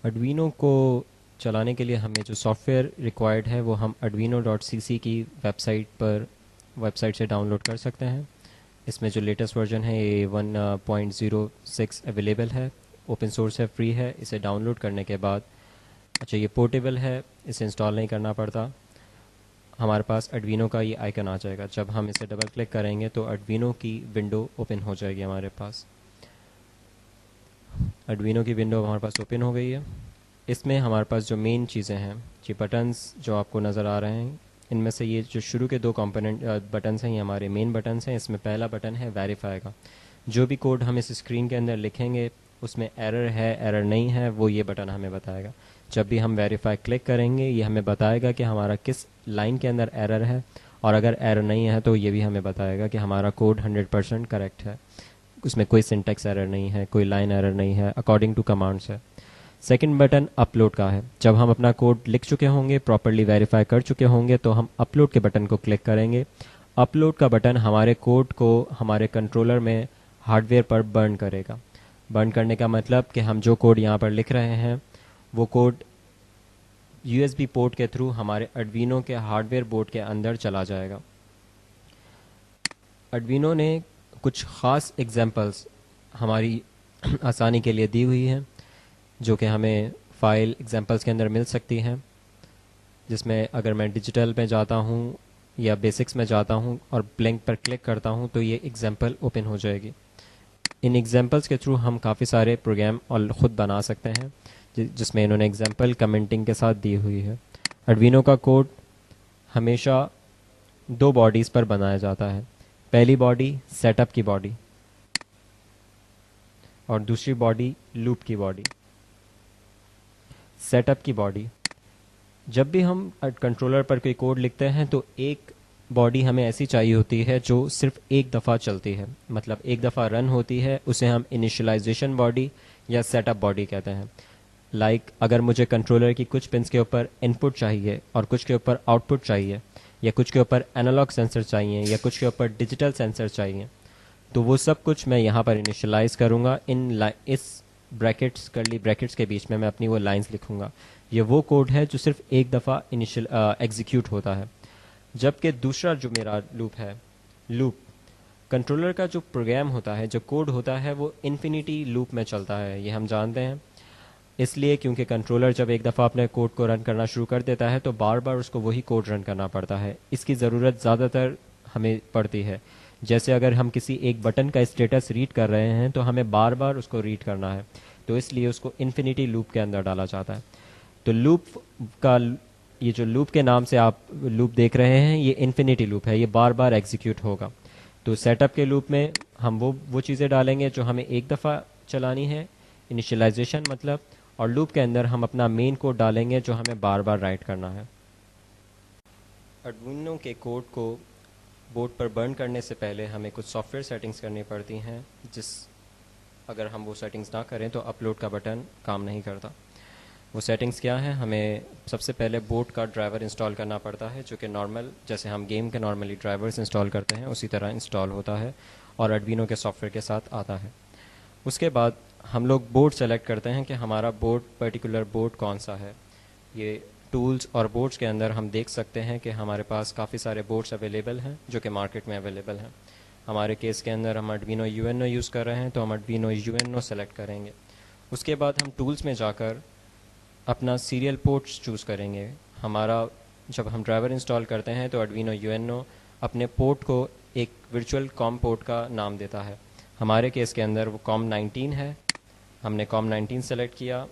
Arduino को चलाने के लिए हमें जो सॉफ्टवेयर रिक्वायर्ड है वो हम arduino.cc की वेबसाइट से डाउनलोड कर सकते हैं। इसमें जो लेटेस्ट वर्जन है ये 1.06 अवेलेबल है, ओपन सोर्स है, फ्री है। इसे डाउनलोड करने के बाद अच्छा ये पोर्टेबल है, इसे इंस्टॉल नहीं करना पड़ता। हमारे पास अर्डुइनो का ये आइकन आ जाएगा। जब हम इसे डबल क्लिक करेंगे तो अर्डुइनो की विंडो ओपन हो जाएगी हमारे पास। अर्डुइनो की विंडो हमारे पास ओपन हो गई है। इसमें हमारे पास जो मेन चीज़ें हैं, ये बटन्स जो आपको नज़र आ रहे हैं, इनमें से ये जो शुरू के दो कंपोनेंट बटन्स हैं ये हमारे मेन बटन्स हैं। इसमें पहला बटन है वेरीफाई का। जो भी कोड हम इस स्क्रीन के अंदर लिखेंगे उसमें एरर है एरर नहीं है वो ये बटन हमें बताएगा। जब भी हम वेरीफाई क्लिक करेंगे ये हमें बताएगा कि हमारा किस लाइन के अंदर एरर है, और अगर एरर नहीं है तो ये भी हमें बताएगा कि हमारा कोड 100% करेक्ट है, उसमें कोई सिंटेक्स एरर नहीं है, कोई लाइन एरर नहीं है, अकॉर्डिंग टू कमांड्स है। सेकंड बटन अपलोड का है। जब हम अपना कोड लिख चुके होंगे, प्रॉपरली वेरीफाई कर चुके होंगे, तो हम अपलोड के बटन को क्लिक करेंगे। अपलोड का बटन हमारे कोड को हमारे कंट्रोलर में हार्डवेयर पर बर्न करेगा। बर्न करने का मतलब कि हम जो कोड यहाँ पर लिख रहे हैं वो कोड यूएसबी पोर्ट के थ्रू हमारे अर्डुइनो के हार्डवेयर बोर्ड के अंदर चला जाएगा। अर्डुइनो ने कुछ ख़ास एग्जांपल्स हमारी आसानी के लिए दी हुई हैं, जो कि हमें फ़ाइल एग्जांपल्स के अंदर मिल सकती हैं। जिसमें अगर मैं डिजिटल में जाता हूँ या बेसिक्स में जाता हूँ और ब्लैंक पर क्लिक करता हूँ तो ये एग्जांपल ओपन हो जाएगी। इन एग्जांपल्स के थ्रू हम काफ़ी सारे प्रोग्राम और ख़ुद बना सकते हैं, जिसमें इन्होंने एग्जांपल कमेंटिंग के साथ दी हुई है। अर्डुइनो का कोड हमेशा दो बॉडीज़ पर बनाया जाता है। पहली बॉडी सेटअप की बॉडी और दूसरी बॉडी लूप की बॉडी। सेटअप की बॉडी, जब भी हम कंट्रोलर पर कोई कोड लिखते हैं तो एक बॉडी हमें ऐसी चाहिए होती है जो सिर्फ एक दफ़ा चलती है, मतलब एक दफ़ा रन होती है, उसे हम इनिशियलाइजेशन बॉडी या सेटअप बॉडी कहते हैं। अगर मुझे कंट्रोलर की कुछ पिन्स के ऊपर इनपुट चाहिए और कुछ के ऊपर आउटपुट चाहिए, या कुछ के ऊपर एनालॉग सेंसर चाहिए, या कुछ के ऊपर डिजिटल सेंसर चाहिए, तो वो सब कुछ मैं यहाँ पर इनिशियलाइज़ करूँगा। इस ब्रैकेट्स करली ब्रैकेट्स के बीच में मैं अपनी वो लाइंस लिखूँगा। ये वो कोड है जो सिर्फ एक दफ़ा इनिशियल एग्जीक्यूट होता है। जबकि दूसरा जो मेरा लूप है, लूप कंट्रोलर का जो प्रोग्राम होता है, जो कोड होता है, वो इन्फिनिटी लूप में चलता है। ये हम जानते हैं इसलिए क्योंकि कंट्रोलर जब एक दफ़ा अपने कोड को रन करना शुरू कर देता है तो बार बार उसको वही कोड रन करना पड़ता है। इसकी ज़रूरत ज़्यादातर हमें पड़ती है। जैसे अगर हम किसी एक बटन का स्टेटस रीड कर रहे हैं तो हमें बार बार उसको रीड करना है, तो इसलिए उसको इन्फिनिटी लूप के अंदर डाला जाता है। तो लूप का ये जो लूप के नाम से आप लूप देख रहे हैं ये इन्फिनिटी लूप है, ये बार बार एग्जीक्यूट होगा। तो सेटअप के लूप में हम वो चीज़ें डालेंगे जो हमें एक दफ़ा चलानी है, इनिशियलाइजेशन मतलब, और लूप के अंदर हम अपना मेन कोड डालेंगे जो हमें बार बार राइट करना है। अर्डुइनो के कोड को बोर्ड पर बर्न करने से पहले हमें कुछ सॉफ्टवेयर सेटिंग्स करनी पड़ती हैं, अगर हम वो सेटिंग्स ना करें तो अपलोड का बटन काम नहीं करता। वो सेटिंग्स क्या है? हमें सबसे पहले बोर्ड का ड्राइवर इंस्टॉल करना पड़ता है, जो कि नॉर्मल जैसे हम गेम के नॉर्मली ड्राइवर्स इंस्टॉल करते हैं उसी तरह इंस्टॉल होता है और अर्डुइनो के सॉफ्टवेयर के साथ आता है। उसके बाद हम लोग बोर्ड सेलेक्ट करते हैं कि हमारा पर्टिकुलर बोर्ड कौन सा है। ये टूल्स और बोर्ड्स के अंदर हम देख सकते हैं कि हमारे पास काफ़ी सारे बोर्ड्स अवेलेबल हैं जो कि मार्केट में अवेलेबल हैं। हमारे केस के अंदर हम Arduino UNO यूज़ कर रहे हैं तो हम Arduino UNO सेलेक्ट करेंगे। उसके बाद हम टूल्स में जाकर अपना सीरियल पोर्ट्स चूज़ करेंगे। हमारा जब हम ड्राइवर इंस्टॉल करते हैं तो Arduino UNO अपने पोर्ट को एक वर्चुअल कॉम पोर्ट का नाम देता है। हमारे केस के अंदर वो COM19 है। हमने COM19 सेलेक्ट किया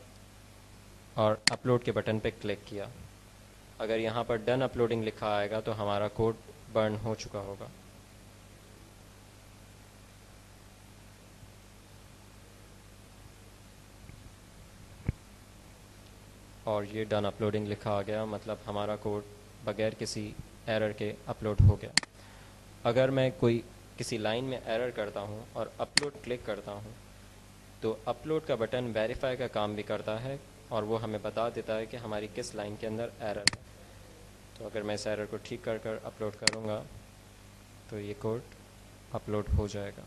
और अपलोड के बटन पे क्लिक किया। अगर यहाँ पर डन अपलोडिंग लिखा आएगा तो हमारा कोड बर्न हो चुका होगा। और ये डन अपलोडिंग लिखा आ गया, मतलब हमारा कोड बगैर किसी एरर के अपलोड हो गया। अगर मैं किसी लाइन में एरर करता हूँ और अपलोड क्लिक करता हूँ तो अपलोड का बटन वेरीफाई का काम भी करता है और वो हमें बता देता है कि हमारी किस लाइन के अंदर एरर है। तो अगर मैं इस एरर को ठीक कर कर अपलोड करूँगा तो ये कोड अपलोड हो जाएगा।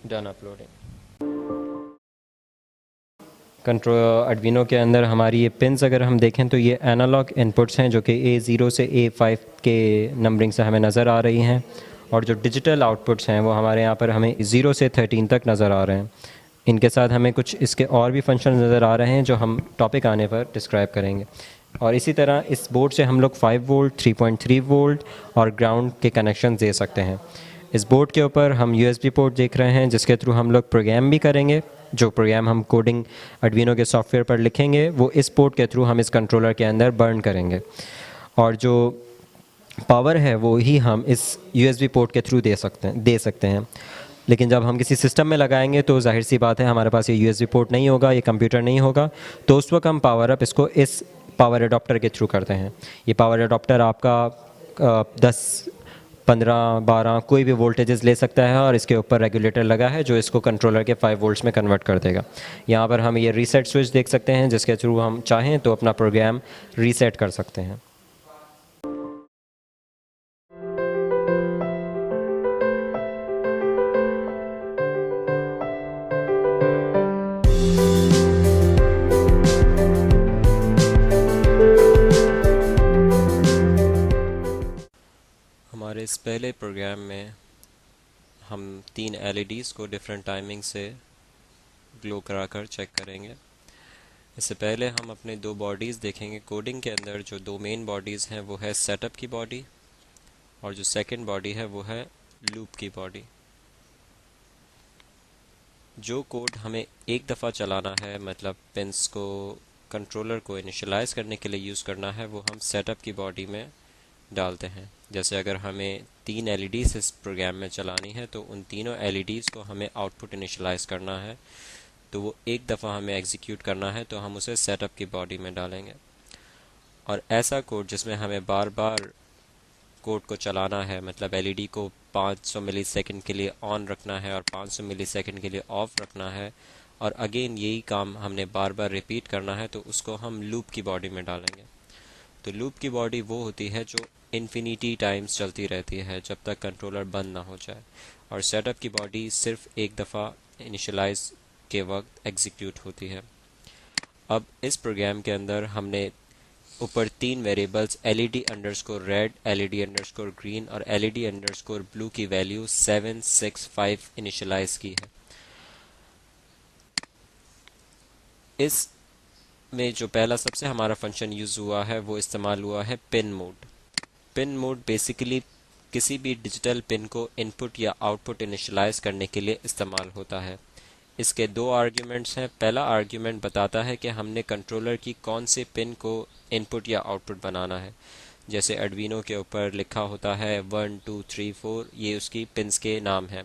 Done uploading. कंट्रोल आर्डिनो के अंदर हमारी ये पिन्स अगर हम देखें तो ये एनालॉग इनपुट्स हैं जो कि A0 से A5 के नंबरिंग से हमें नज़र आ रही हैं, और जो डिजिटल आउटपुट्स हैं वो हमारे यहाँ पर हमें 0 से 13 तक नज़र आ रहे हैं। इनके साथ हमें कुछ इसके और भी फंक्शन नज़र आ रहे हैं जो हम टॉपिक आने पर डिस्क्राइब करेंगे। और इसी तरह इस बोर्ड से हम लोग 5 वोल्ट, 3.3 वोल्ट और ग्राउंड के कनेक्शन दे सकते हैं। इस बोर्ड के ऊपर हम USB पोर्ट देख रहे हैं जिसके थ्रू हम लोग प्रोग्राम भी करेंगे। जो प्रोग्राम हम कोडिंग आर्डिनो के सॉफ्टवेयर पर लिखेंगे वो इस पोर्ट के थ्रू हम इस कंट्रोलर के अंदर बर्न करेंगे, और जो पावर है वो ही हम इस USB पोर्ट के थ्रू दे सकते हैं। लेकिन जब हम किसी सिस्टम में लगाएंगे तो जाहिर सी बात है हमारे पास ये USB पोर्ट नहीं होगा, ये कंप्यूटर नहीं होगा, तो उस वक्त हम पावर अप इसको इस पावर एडॉप्टर के थ्रू करते हैं। ये पावर एडॉप्टर आपका 10, 15, 12 कोई भी वोल्टेजेस ले सकता है, और इसके ऊपर रेगुलेटर लगा है जो इसको कंट्रोलर के 5 वोल्ट्स में कन्वर्ट कर देगा। यहाँ पर हम ये रीसेट स्विच देख सकते हैं जिसके थ्रू हम चाहें तो अपना प्रोग्राम रीसेट कर सकते हैं। हमारे इस पहले प्रोग्राम में हम 3 LEDs को डिफरेंट टाइमिंग से ग्लो कराकर चेक करेंगे। इससे पहले हम अपने 2 बॉडीज़ देखेंगे। कोडिंग के अंदर जो 2 मेन बॉडीज़ हैं वो है सेटअप की बॉडी, और जो सेकंड बॉडी है वो है लूप की बॉडी। जो कोड हमें एक दफ़ा चलाना है, मतलब पिंस को कंट्रोलर को इनिशियलाइज़ करने के लिए यूज़ करना है, वो हम सेटअप की बॉडी में डालते हैं। जैसे अगर हमें 3 LEDs इस प्रोग्राम में चलानी है तो उन तीनों LEDs को हमें आउटपुट इनिशियलाइज़ करना है, तो वो एक दफ़ा हमें एग्जीक्यूट करना है तो हम उसे सेटअप की बॉडी में डालेंगे। और ऐसा कोड जिसमें हमें बार बार कोड को चलाना है, मतलब LED को 500 मिलीसेकंड के लिए ऑन रखना है और 500 मिलीसेकंड के लिए ऑफ रखना है, और अगेन यही काम हमने बार बार रिपीट करना है, तो उसको हम लूप की बॉडी में डालेंगे। तो लूप की बॉडी वो होती है जो इन्फिनिटी टाइम्स चलती रहती है जब तक कंट्रोलर बंद ना हो जाए, और सेटअप की बॉडी सिर्फ एक दफ़ा इनिशियलाइज के वक्त एग्जीक्यूट होती है। अब इस प्रोग्राम के अंदर हमने ऊपर 3 variables LED underscore red, LED underscore green और LED अंडरस्कोर ब्लू की वैल्यू 7, 6, 5 इनिशियलाइज की है। इस में जो पहला सबसे हमारा फंक्शन यूज़ हुआ है वो इस्तेमाल हुआ है pin mode. Pin mode basically किसी भी डिजिटल पिन को इनपुट या आउटपुट इनिशियलाइज करने के लिए इस्तेमाल होता है। इसके 2 आर्ग्यूमेंट्स हैं। पहला आर्ग्यूमेंट बताता है कि हमने कंट्रोलर की कौन से पिन को इनपुट या आउटपुट बनाना है। जैसे आर्डिनो के ऊपर लिखा होता है 1, 2, 3, 4, ये उसकी पिन्स के नाम हैं।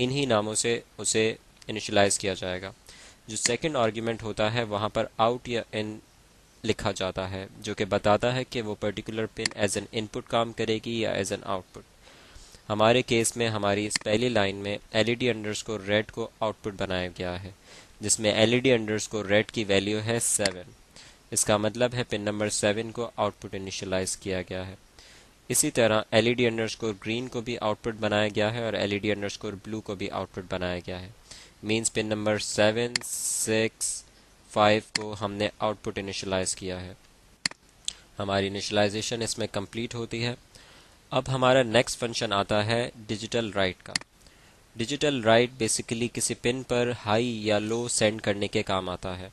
इन्हीं नामों से उसे इनिशियलाइज किया जाएगा। जो सेकंड आर्ग्यूमेंट होता है वहाँ पर आउट या इन लिखा जाता है, जो कि बताता है कि वो particular pin as an input काम करेगी या एज एन आउटपुट। हमारे केस में हमारी इस पहली लाइन में LED अंडरस्कोर रेड को आउटपुट बनाया गया है, जिसमें LED अंडरस्कोर रेड की वैल्यू है 7। इसका मतलब है पिन नंबर 7 को आउटपुट इनिशियलाइज किया गया है। इसी तरह LED अंडरस्कोर ग्रीन को भी आउटपुट बनाया गया है और LED अंडरस्कोर ब्लू को भी आउटपुट बनाया गया है। मीन्स पिन नंबर 7, 6, 5 को हमने आउटपुट इनिशियलाइज किया है। हमारी इनिशियलाइजेशन इसमें कंप्लीट होती है। अब हमारा नेक्स्ट फंक्शन आता है डिजिटल राइट का। डिजिटल राइट बेसिकली किसी पिन पर हाई या लो सेंड करने के काम आता है,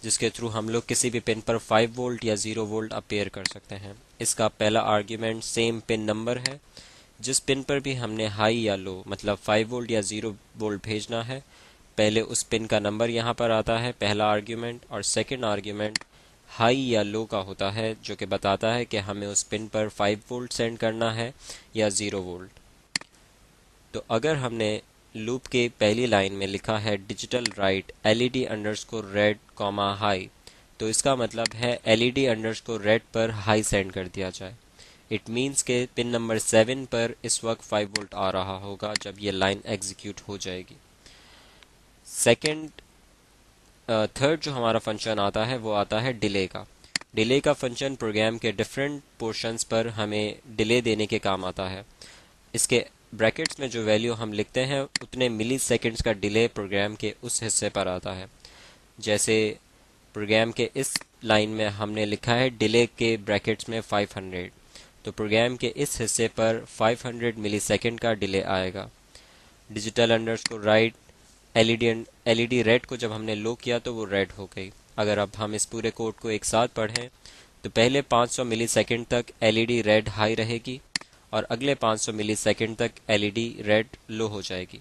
जिसके थ्रू हम लोग किसी भी पिन पर 5 वोल्ट या 0 वोल्ट अपेयर कर सकते हैं। इसका पहला आर्ग्यूमेंट सेम पिन नंबर है। जिस पिन पर भी हमने हाई या लो मतलब 5 वोल्ट या 0 वोल्ट भेजना है, पहले उस पिन का नंबर यहाँ पर आता है पहला आर्ग्यूमेंट, और सेकंड आर्ग्यूमेंट हाई या लो का होता है जो कि बताता है कि हमें उस पिन पर 5 वोल्ट सेंड करना है या 0 वोल्ट। तो अगर हमने लूप के पहली लाइन में लिखा है digital right LED underscore red comma high, तो इसका मतलब है LED अंडरस्कोर रेड पर हाई सेंड कर दिया जाए। इट मीन्स के पिन नंबर 7 पर इस वक्त 5 वोल्ट आ रहा होगा जब ये लाइन एग्जीक्यूट हो जाएगी। सेकंड थर्ड जो हमारा फंक्शन आता है वो आता है डिले का। डिले का फंक्शन प्रोग्राम के डिफरेंट पोर्शंस पर हमें डिले देने के काम आता है। इसके ब्रैकेट्स में जो वैल्यू हम लिखते हैं उतने मिली सेकेंड्स का डिले प्रोग्राम के उस हिस्से पर आता है। जैसे प्रोग्राम के इस लाइन में हमने लिखा है डिले के ब्रैकेट्स में 500, तो प्रोग्राम के इस हिस्से पर 500 मिली सेकेंड का डिले आएगा। Digital underscore right LED red को जब हमने लो किया तो वो रेड हो गई। अगर अब हम इस पूरे कोड को एक साथ पढ़ें तो पहले 500 मिली सेकेंड तक एलईडी रेड हाई रहेगी और अगले 500 मिली सेकेंड तक एलईडी रेड लो हो जाएगी।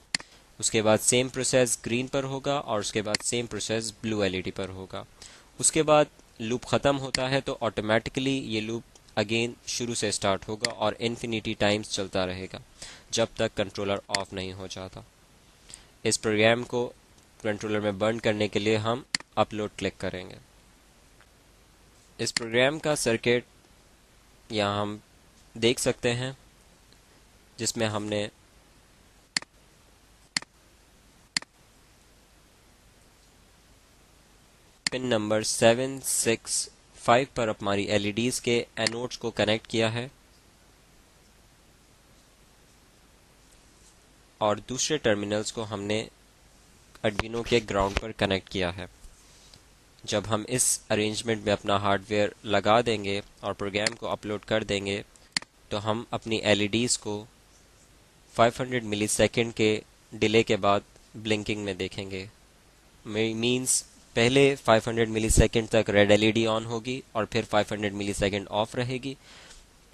उसके बाद सेम प्रोसेस ग्रीन पर होगा और उसके बाद सेम प्रोसेस ब्लू एलईडी पर होगा। उसके बाद लूप ख़त्म होता है तो ऑटोमेटिकली ये लूप अगेन शुरू से स्टार्ट होगा और इन्फिनिटी टाइम्स चलता रहेगा जब तक कंट्रोलर ऑफ नहीं हो जाता। इस प्रोग्राम को कंट्रोलर में बर्न करने के लिए हम अपलोड क्लिक करेंगे। इस प्रोग्राम का सर्किट यहाँ हम देख सकते हैं जिसमें हमने पिन नंबर 7, 6, 5 पर हमारी एलईडीज के एनोड्स को कनेक्ट किया है और दूसरे टर्मिनल्स को हमने आर्डिनो के ग्राउंड पर कनेक्ट किया है। जब हम इस अरेंजमेंट में अपना हार्डवेयर लगा देंगे और प्रोग्राम को अपलोड कर देंगे तो हम अपनी एलईडीज को 500 मिली सेकेंड के डिले के बाद ब्लिंकिंग में देखेंगे। मींस पहले 500 मिली सेकेंड तक रेड एलईडी ऑन होगी और फिर 500 मिली सेकेंड ऑफ रहेगी,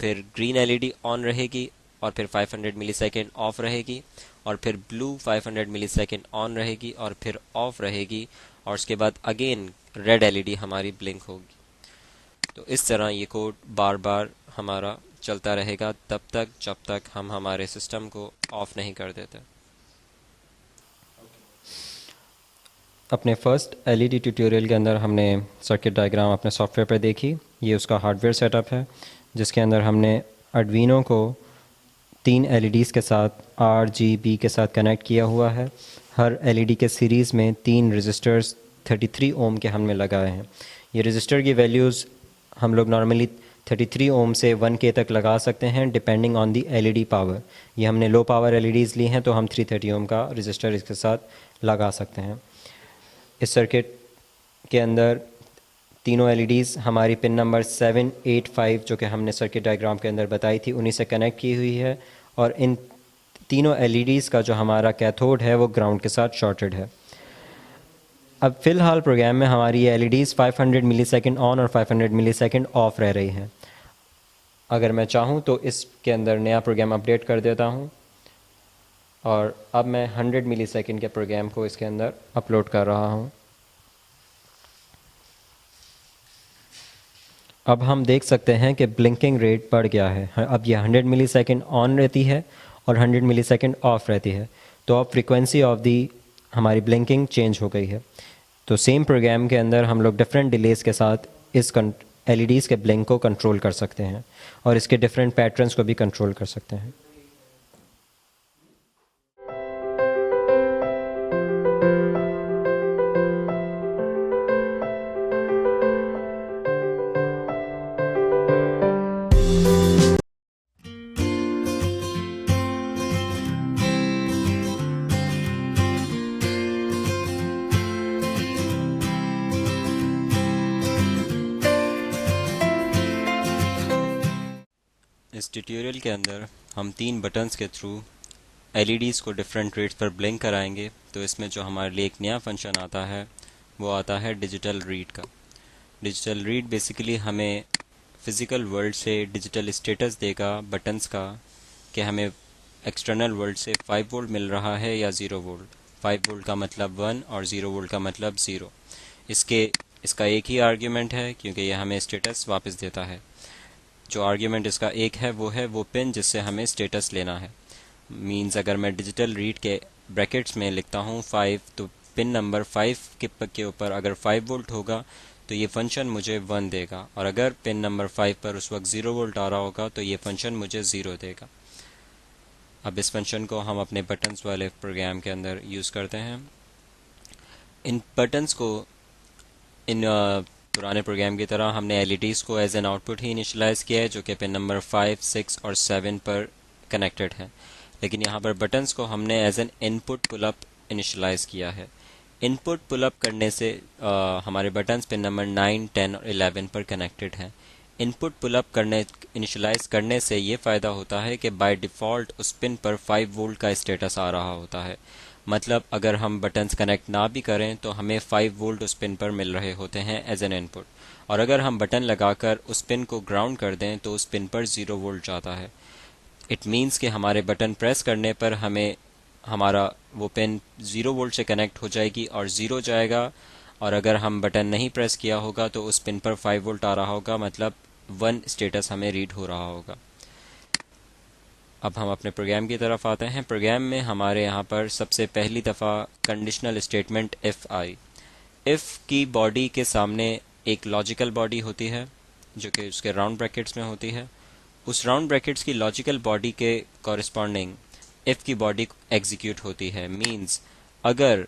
फिर ग्रीन एलईडी ऑन रहेगी और फिर 500 मिली सेकेंड ऑफ रहेगी और फिर ब्लू 500 मिली सेकेंड ऑन रहेगी और फिर ऑफ रहेगी और उसके बाद अगेन रेड एलईडी हमारी ब्लिंक होगी। तो इस तरह ये कोड बार बार हमारा चलता रहेगा तब तक जब तक हम हमारे सिस्टम को ऑफ नहीं कर देते। अपने फर्स्ट एलईडी ट्यूटोरियल के अंदर हमने सर्किट डायग्राम अपने सॉफ्टवेयर पर देखी। ये उसका हार्डवेयर सेटअप है जिसके अंदर हमने आर्डिनो को 3 एलईडीज़ के साथ RGB के साथ कनेक्ट किया हुआ है। हर एलईडी के सीरीज़ में 3 रजिस्टर्स 33 ओम के हमने लगाए हैं। ये रजिस्टर की वैल्यूज़ हम लोग नॉर्मली 33 ओम से 1K तक लगा सकते हैं depending on the LED power. ये हमने लो पावर एलईडीज़ ली हैं तो हम 330 ओम का रजिस्टर इसके साथ लगा सकते हैं। इस सर्किट के अंदर तीनों एलईडीज़ हमारी पिन नंबर 7, 8, 5 जो कि हमने सर्किट डायग्राम के अंदर बताई थी उन्हीं से कनेक्ट की हुई है और इन तीनों एलईडीज़ का जो हमारा कैथोड है वो ग्राउंड के साथ शॉर्टेड है। अब फ़िलहाल प्रोग्राम में हमारी ये एलईडीज़ 500 मिली सेकेंड ऑन और 500 मिली सेकेंड ऑफ रह रही हैं। अगर मैं चाहूँ तो इसके अंदर नया प्रोग्राम अपडेट कर देता हूँ और अब मैं 100 मिली सेकेंड के प्रोग्राम को इसके अंदर अपलोड कर रहा हूँ। अब हम देख सकते हैं कि ब्लिंकिंग रेट बढ़ गया है। अब ये 100 मिली सेकेंड ऑन रहती है और 100 मिली सेकेंड ऑफ रहती है, तो अब फ्रीक्वेंसी ऑफ दी हमारी ब्लिंकिंग चेंज हो गई है। तो सेम प्रोग्राम के अंदर हम लोग डिफरेंट डिलेज़ के साथ इस एलईडीज़ के ब्लिंक को कंट्रोल कर सकते हैं और इसके डिफरेंट पैटर्न्स को भी कंट्रोल कर सकते हैं। इस ट्यूटोरियल के अंदर हम 3 बटन्स के थ्रू एलईडीज़ को डिफरेंट रेट्स पर ब्लिंक कराएंगे। तो इसमें जो हमारे लिए एक नया फंक्शन आता है वो आता है डिजिटल रीड का। डिजिटल रीड बेसिकली हमें फ़िज़िकल वर्ल्ड से डिजिटल स्टेटस देगा बटन्स का कि हमें एक्सटर्नल वर्ल्ड से 5 वोल्ट मिल रहा है या 0 वोल्ट। 5 वोल्ट का मतलब 1 और 0 वोल्ट का मतलब 0। इसका एक ही आर्ग्यूमेंट है क्योंकि यह हमें स्टेटस वापस देता है। जो आर्ग्यूमेंट इसका एक है वो पिन जिससे हमें स्टेटस लेना है। मींस अगर मैं डिजिटल रीड के ब्रैकेट्स में लिखता हूँ 5 तो पिन नंबर 5 के ऊपर अगर 5 वोल्ट होगा तो ये फंक्शन मुझे 1 देगा और अगर पिन नंबर 5 पर उस वक्त 0 वोल्ट आ रहा होगा तो ये फंक्शन मुझे 0 देगा। अब इस फंक्शन को हम अपने बटन्स वाले प्रोग्राम के अंदर यूज़ करते हैं। इन बटन्स को इन पुराने प्रोग्राम की तरह हमने एलईडीज़ को एज एन आउटपुट ही इनिशलाइज़ किया है जो कि पिन नंबर 5, 6 और 7 पर कनेक्टेड है। लेकिन यहाँ पर बटन्स को हमने as an input pull up initialise किया है। इनपुट पुल अप करने से हमारे बटन्स पिन नंबर 9, 10 और 11 पर कनेक्टेड हैं। इनपुट पुल अप करने इनिशलाइज करने से ये फ़ायदा होता है कि बाय डिफ़ॉल्ट उस पिन पर 5 वोल्ट का स्टेटस आ रहा होता है। मतलब अगर हम बटन्स कनेक्ट ना भी करें तो हमें 5 वोल्ट उस पिन पर मिल रहे होते हैं एज एन इनपुट, और अगर हम बटन लगाकर उस पिन को ग्राउंड कर दें तो उस पिन पर 0 वोल्ट जाता है। इट मीन्स कि हमारे बटन प्रेस करने पर हमें हमारा वो पिन 0 वोल्ट से कनेक्ट हो जाएगी और 0 जाएगा, और अगर हम बटन नहीं प्रेस किया होगा तो उस पिन पर 5 वोल्ट आ रहा होगा, मतलब 1 स्टेटस हमें रीड हो रहा होगा। अब हम अपने प्रोग्राम की तरफ आते हैं। प्रोग्राम में हमारे यहाँ पर सबसे पहली दफ़ा conditional statement if I. If की बॉडी के सामने एक लॉजिकल बॉडी होती है जो कि उसके राउंड ब्रैकेट्स में होती है। उस राउंड ब्रैकेट्स की लॉजिकल बॉडी के कॉरस्पॉन्डिंग इफ़ की बॉडी एग्जीक्यूट होती है। मींस अगर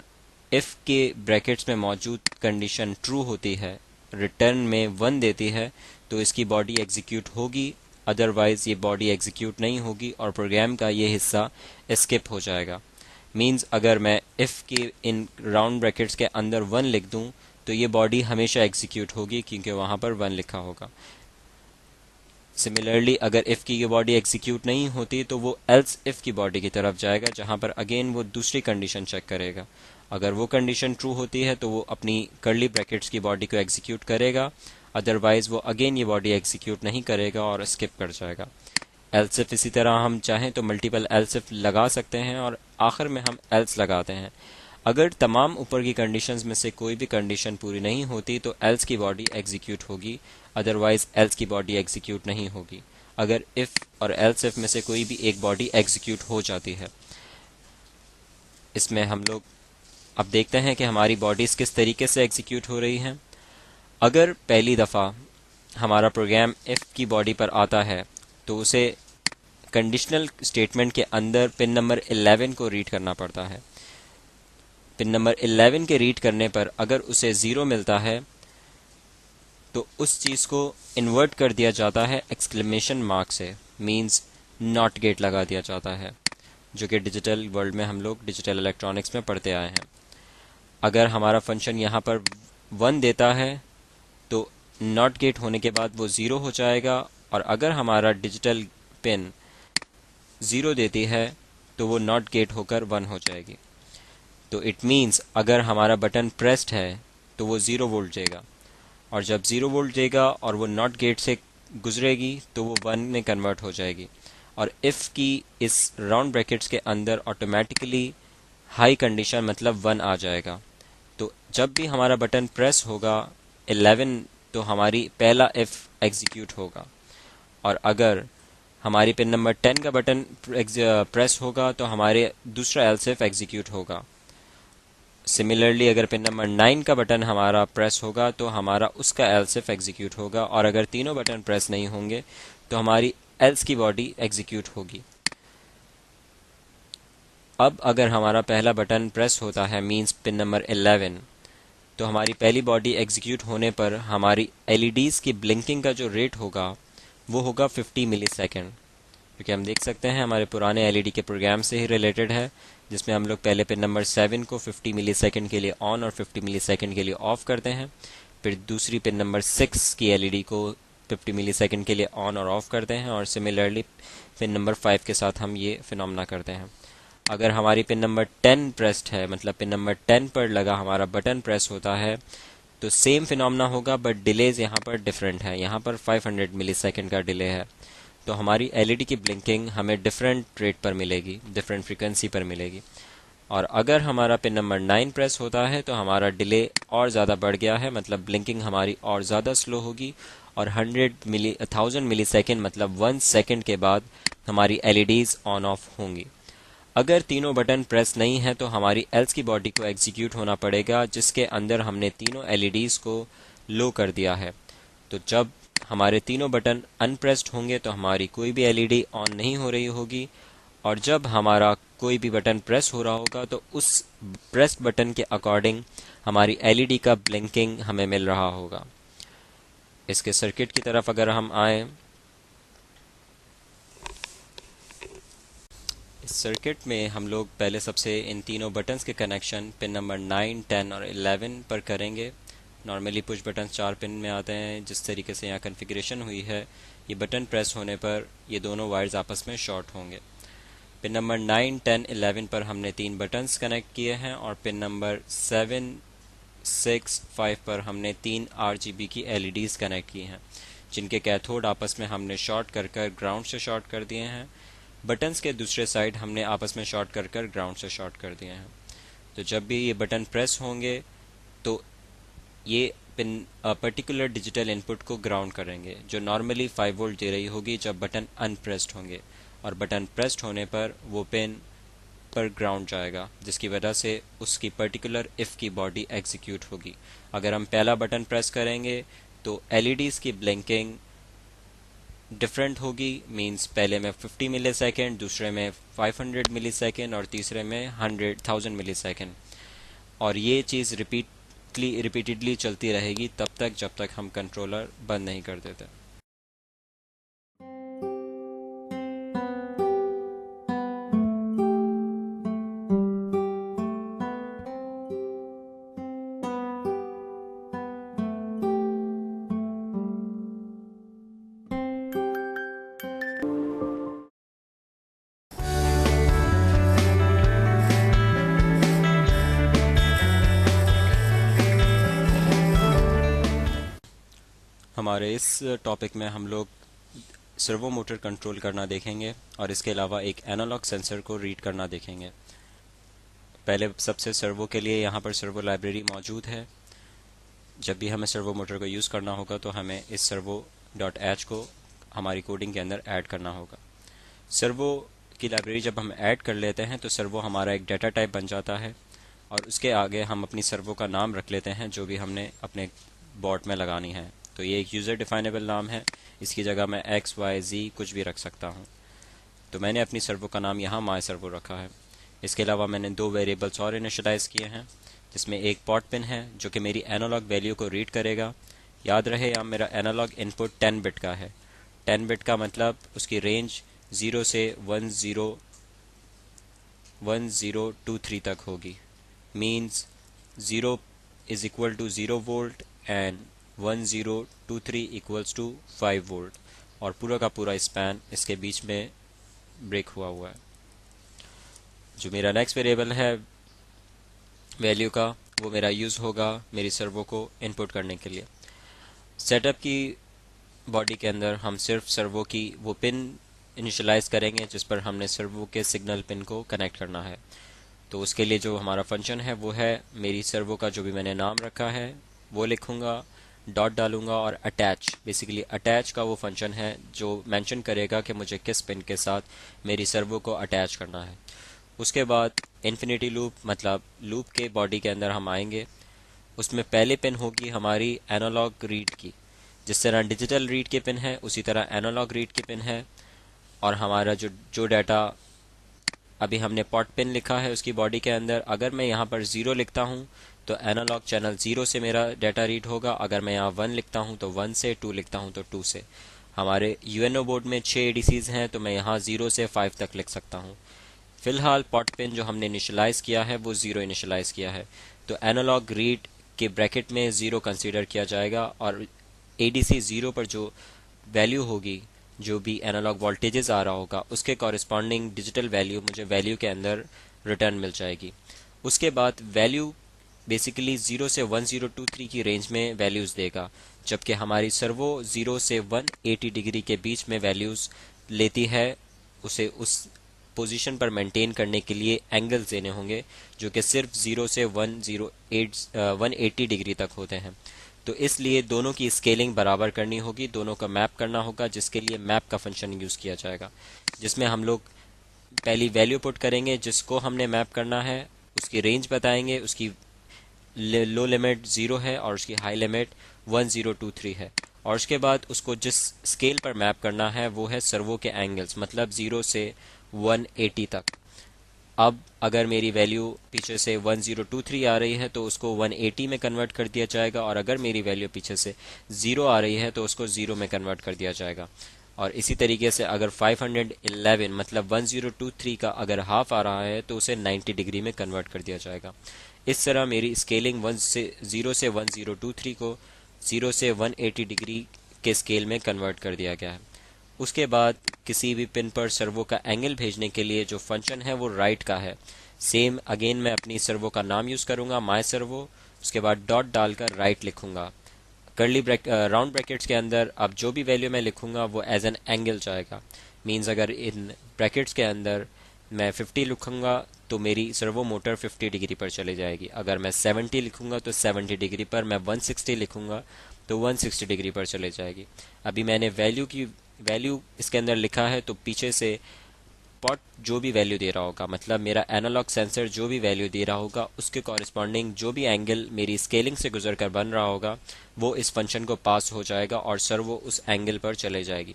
इफ़ के ब्रैकेट्स में मौजूद कंडीशन ट्रू होती है, रिटर्न में 1 देती है, तो इसकी बॉडी एग्जीक्यूट होगी, अदरवाइज़ ये बॉडी एग्जीक्यूट नहीं होगी और प्रोग्राम का ये हिस्सा स्किप हो जाएगा। मींस अगर मैं इफ़ के इन राउंड ब्रैकेट्स के अंदर 1 लिख दूं तो ये बॉडी हमेशा एग्जीक्यूट होगी क्योंकि वहाँ पर 1 लिखा होगा। सिमिलरली अगर इफ़ की ये बॉडी एग्जीक्यूट नहीं होती तो वो एल्स इफ़ की बॉडी की तरफ जाएगा, जहाँ पर अगेन वो दूसरी कंडीशन चेक करेगा। अगर वो कंडीशन ट्रू होती है तो वो अपनी कर्ली ब्रैकेट्स की बॉडी को एग्जीक्यूट करेगा, अदरवाइज़ वो अगेन ये बॉडी एग्जीक्यूट नहीं करेगा और स्किप कर जाएगा। एल्स इफ इसी तरह हम चाहें तो मल्टीपल एल्स इफ लगा सकते हैं और आखिर में हम एल्स लगाते हैं। अगर तमाम ऊपर की कंडीशंस में से कोई भी कंडीशन पूरी नहीं होती तो एल्स की बॉडी एग्जीक्यूट होगी, अदरवाइज एल्स की बॉडी एग्जीक्यूट नहीं होगी। अगर इफ़ और एल्स इफ में से कोई भी एक बॉडी एग्जीक्यूट हो जाती है। इसमें हम लोग अब देखते हैं कि हमारी बॉडीज़ किस तरीके से एग्जीक्यूट हो रही हैं। अगर पहली दफ़ा हमारा प्रोग्राम इफ़ की बॉडी पर आता है तो उसे कंडीशनल स्टेटमेंट के अंदर पिन नंबर 11 को रीड करना पड़ता है। पिन नंबर 11 के रीड करने पर अगर उसे 0 मिलता है तो उस चीज़ को इन्वर्ट कर दिया जाता है एक्सक्लेमेशन मार्क से, मींस नॉट गेट लगा दिया जाता है, जो कि डिजिटल वर्ल्ड में हम लोग डिजिटल इलेक्ट्रॉनिक्स में पढ़ते आए हैं। अगर हमारा फंक्शन यहाँ पर 1 देता है तो नॉट गेट होने के बाद वो 0 हो जाएगा, और अगर हमारा डिजिटल पिन 0 देती है तो वो नॉट गेट होकर 1 हो जाएगी। तो इट मीन्स अगर हमारा बटन प्रेस्ड है तो वो 0 वोल्ट देगा, और जब 0 वोल्ट देगा और वो नॉट गेट से गुजरेगी तो वो 1 में कन्वर्ट हो जाएगी। और इफ़ की इस राउंड ब्रैकेट्स के अंदर ऑटोमेटिकली हाई कंडीशन मतलब 1 आ जाएगा। तो जब भी हमारा बटन प्रेस होगा 11 तो हमारी पहला इफ़ एग्जीक्यूट होगा, और अगर हमारी पिन नंबर 10 का बटन प्रेस होगा तो हमारे दूसरा एल्स इफ एग्जीक्यूट होगा। सिमिलरली अगर पिन नंबर 9 का बटन हमारा प्रेस होगा तो हमारा उसका एल्स इफ एग्जीक्यूट होगा, और अगर तीनों बटन प्रेस नहीं होंगे तो हमारी एल्स की बॉडी एग्जीक्यूट होगी। अब अगर हमारा पहला बटन प्रेस होता है मींस पिन नंबर 11, तो हमारी पहली बॉडी एग्जीक्यूट होने पर हमारी एलईडीज़ की ब्लिंकिंग का जो रेट होगा वो होगा 50 मिली सेकेंड, क्योंकि हम देख सकते हैं हमारे पुराने एलईडी के प्रोग्राम से ही रिलेटेड है, जिसमें हम लोग पहले पिन नंबर 7 को 50 मिली सेकेंड के लिए ऑन और 50 मिली सेकेंड के लिए ऑफ करते हैं, फिर दूसरी पिन नंबर 6 की एलईडी को 50 मिली सेकेंड के लिए ऑन और ऑफ करते हैं, और सिमिलरली पिन नंबर 5 के साथ हम ये फिनोमेना करते हैं। अगर हमारी पिन नंबर 10 प्रेस्ड है, मतलब पिन नंबर 10 पर लगा हमारा बटन प्रेस होता है, तो सेम फिनोमेना होगा, बट डिलेज यहाँ पर डिफरेंट है। यहाँ पर 500 मिली सेकेंड का डिले है, तो हमारी एलईडी की ब्लिंकिंग हमें डिफरेंट रेट पर मिलेगी, डिफरेंट फ्रीक्वेंसी पर मिलेगी। और अगर हमारा पिन नंबर 9 प्रेस होता है तो हमारा डिले और ज़्यादा बढ़ गया है, मतलब ब्लिंकिंग हमारी और ज़्यादा स्लो होगी, और 1000 मिली सेकेंड मतलब 1 सेकेंड के बाद हमारी एलईडीज़ ऑन ऑफ होंगी। अगर तीनों बटन प्रेस नहीं है तो हमारी एल्स की बॉडी को एग्जीक्यूट होना पड़ेगा, जिसके अंदर हमने तीनों एलईडीज़ को लो कर दिया है। तो जब हमारे तीनों बटन अनप्रेस्ड होंगे तो हमारी कोई भी एलईडी ऑन नहीं हो रही होगी, और जब हमारा कोई भी बटन प्रेस हो रहा होगा तो उस प्रेस्ड बटन के अकॉर्डिंग हमारी एलईडी का ब्लिंकिंग हमें मिल रहा होगा। इसके सर्किट की तरफ अगर हम आए इस सर्किट में हम लोग पहले सबसे इन तीनों बटन्स के कनेक्शन पिन नंबर 9, 10 और 11 पर करेंगे। नॉर्मली पुश बटन 4 पिन में आते हैं। जिस तरीके से यहाँ कॉन्फ़िगरेशन हुई है, ये बटन प्रेस होने पर ये दोनों वायर्स आपस में शॉर्ट होंगे। पिन नंबर 9, 10, 11 पर हमने 3 बटन्स कनेक्ट किए हैं और पिन नंबर 7, 6, 5 पर हमने 3 RGB की LEDs कनेक्ट की हैं, जिनके कैथोड आपस में हमने शॉर्ट कर ग्राउंड से शॉर्ट कर दिए हैं। बटन्स के दूसरे साइड हमने आपस में शॉर्ट कर ग्राउंड से शॉर्ट कर दिए हैं। तो जब भी ये बटन प्रेस होंगे तो ये पिन पर्टिकुलर डिजिटल इनपुट को ग्राउंड करेंगे, जो नॉर्मली 5 वोल्ट दे रही होगी जब बटन अनप्रेस्ड होंगे, और बटन प्रेस्ड होने पर वो पिन पर ग्राउंड जाएगा, जिसकी वजह से उसकी पर्टिकुलर इफ़ की बॉडी एग्जीक्यूट होगी। अगर हम पहला बटन प्रेस करेंगे तो LEDs की ब्लिंकिंग डिफरेंट होगी, मींस पहले में 50 मिली सेकेंड, दूसरे में 500 मिली सेकेंड और तीसरे में 100,000 मिली सेकेंड। और ये चीज़ रिपीटेडली चलती रहेगी तब तक जब तक हम कंट्रोलर बंद नहीं कर देते। हमारे इस टॉपिक में हम लोग सर्वो मोटर कंट्रोल करना देखेंगे और इसके अलावा एक एनालॉग सेंसर को रीड करना देखेंगे। पहले सबसे सर्वो के लिए यहाँ पर सर्वो लाइब्रेरी मौजूद है। जब भी हमें सर्वो मोटर को यूज़ करना होगा तो हमें इस servo.h को हमारी कोडिंग के अंदर ऐड करना होगा। सर्वो की लाइब्रेरी जब हम ऐड कर लेते हैं तो सर्वो हमारा एक डाटा टाइप बन जाता है और उसके आगे हम अपनी सर्वो का नाम रख लेते हैं जो भी हमने अपने बोर्ड में लगानी है। तो ये एक यूज़र डिफाइनेबल नाम है, इसकी जगह मैं X, Y, Z कुछ भी रख सकता हूँ। तो मैंने अपनी सर्वो का नाम यहाँ माई सर्वो रखा है। इसके अलावा मैंने 2 वेरिएबल्स और इनिशियलाइज़ किए हैं, जिसमें एक पॉट पिन है जो कि मेरी एनालॉग वैल्यू को रीड करेगा। याद रहे यहाँ मेरा एनालॉग इनपुट 10 बिट का है। 10 बिट का मतलब उसकी रेंज 0 से 1023 तक होगी। Means 0 is equal to 0 volt and 1023 equals to 5 volt, और पूरा का पूरा स्पैन इसके बीच में ब्रेक हुआ है। जो मेरा नेक्स्ट वेरिएबल है वैल्यू का, वो मेरा यूज़ होगा मेरी सर्वो को इनपुट करने के लिए। सेटअप की बॉडी के अंदर हम सिर्फ सर्वो की वो पिन इनिशियलाइज करेंगे जिस पर हमने सर्वो के सिग्नल पिन को कनेक्ट करना है। तो उसके लिए जो हमारा फंक्शन है वो है, मेरी सर्वो का जो भी मैंने नाम रखा है वो लिखूंगा, डॉट डालूंगा और अटैच। बेसिकली अटैच का वो फंक्शन है जो मेंशन करेगा कि मुझे किस पिन के साथ मेरी सर्वो को अटैच करना है। उसके बाद इन्फिनिटी लूप, मतलब लूप के बॉडी के अंदर हम आएंगे। उसमें पहले पिन होगी हमारी एनालॉग रीड की। जिस तरह डिजिटल रीड के पिन है उसी तरह एनालॉग रीड के पिन है। और हमारा जो डाटा अभी हमने पॉट पिन लिखा है उसकी बॉडी के अंदर, अगर मैं यहाँ पर 0 लिखता हूँ तो एनालॉग चैनल 0 से मेरा डाटा रीड होगा। अगर मैं यहाँ 1 लिखता हूँ तो 1 से, 2 लिखता हूँ तो 2 से। हमारे UNO बोर्ड में 6 ADCs हैं तो मैं यहाँ 0 से 5 तक लिख सकता हूँ। फिलहाल पॉट पिन जो हमने इनिशियलाइज किया है वो 0 इनिशियलाइज किया है, तो एनालॉग रीड के ब्रैकेट में 0 कंसीडर किया जाएगा और ADC 0 पर जो वैल्यू होगी, जो भी एनालॉग वोल्टेजेस आ रहा होगा, उसके कॉरेस्पॉन्डिंग डिजिटल वैल्यू मुझे वैल्यू के अंदर रिटर्न मिल जाएगी। उसके बाद वैल्यू बेसिकली 0 से 1023 की रेंज में वैल्यूज़ देगा, जबकि हमारी सर्वो 0 से 180 डिग्री के बीच में वैल्यूज़ लेती है। उसे उस पोजीशन पर मेंटेन करने के लिए एंगल्स देने होंगे जो कि सिर्फ 0 से 180 डिग्री तक होते हैं। तो इसलिए दोनों की स्केलिंग बराबर करनी होगी, दोनों का मैप करना होगा, जिसके लिए मैप का फंक्शन यूज़ किया जाएगा, जिसमें हम लोग पहली वैल्यू पुट करेंगे जिसको हमने मैप करना है, उसकी रेंज बताएंगे, उसकी लो लिमिट 0 है और उसकी हाई लिमिट 1023 है, और उसके बाद उसको जिस स्केल पर मैप करना है वो है सर्वो के एंगल्स, मतलब 0 से 180 तक। अब अगर मेरी वैल्यू पीछे से 1023 आ रही है तो उसको 180 में कन्वर्ट कर दिया जाएगा, और अगर मेरी वैल्यू पीछे से 0 आ रही है तो उसको 0 में कन्वर्ट कर दिया जाएगा। और इसी तरीके से अगर 511 मतलब 1023 का अगर हाफ आ रहा है तो उसे 90 डिग्री में कन्वर्ट कर दिया जाएगा। इस तरह मेरी स्केलिंग 0 से 1023 को 0 से 180 डिग्री के स्केल में कन्वर्ट कर दिया गया है। उसके बाद किसी भी पिन पर सर्वो का एंगल भेजने के लिए जो फंक्शन है वो राइट का है। सेम अगेन मैं अपनी सर्वो का नाम यूज़ करूँगा माई सर्वो, उसके बाद डॉट डालकर राइट लिखूँगा। कर्ली राउंड ब्रैकेट्स के अंदर अब जो भी वैल्यू मैं लिखूँगा वो एज एन एंगल जाएगा। मीन्स अगर इन ब्रैकेट्स के अंदर मैं 50 लिखूँगा तो मेरी सर्वो मोटर 50 डिग्री पर चली जाएगी। अगर मैं 70 लिखूँगा तो 70 डिग्री पर, मैं 160 लिखूँगा तो 160 डिग्री पर चले जाएगी। अभी मैंने वैल्यू इसके अंदर लिखा है तो पीछे से पॉट जो भी वैल्यू दे रहा होगा, मतलब मेरा एनालॉग सेंसर जो भी वैल्यू दे रहा होगा उसके कॉरेस्पॉन्डिंग जो भी एंगल मेरी स्केलिंग से गुजर कर बन रहा होगा वो इस फंक्शन को पास हो जाएगा और सर्वो उस एंगल पर चले जाएगी।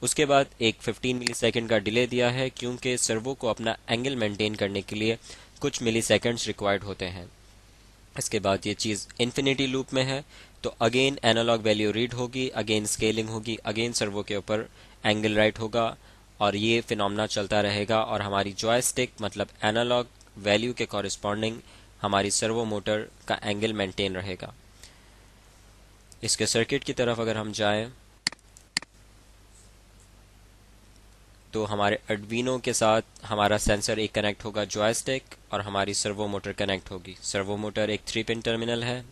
उसके बाद एक 15 मिली सेकेंड का डिले दिया है क्योंकि सर्वो को अपना एंगल मेंटेन करने के लिए कुछ मिली सेकेंड्स रिक्वायर्ड होते हैं। इसके बाद ये चीज़ इन्फिनिटी लूप में है तो अगेन एनालॉग वैल्यू रीड होगी, अगेन स्केलिंग होगी, अगेन सर्वो के ऊपर एंगल राइट होगा और ये फिनोमेना चलता रहेगा और हमारी जॉयस्टिक मतलब एनालॉग वैल्यू के कॉरेस्पॉन्डिंग हमारी सर्वो मोटर का एंगल मेंटेन रहेगा। इसके सर्किट की तरफ अगर हम जाएं तो हमारे अर्डुइनो के साथ हमारा सेंसर एक कनेक्ट होगा जॉयस्टिक और हमारी सर्वो मोटर कनेक्ट होगी। सर्वो मोटर एक 3 पिन टर्मिनल है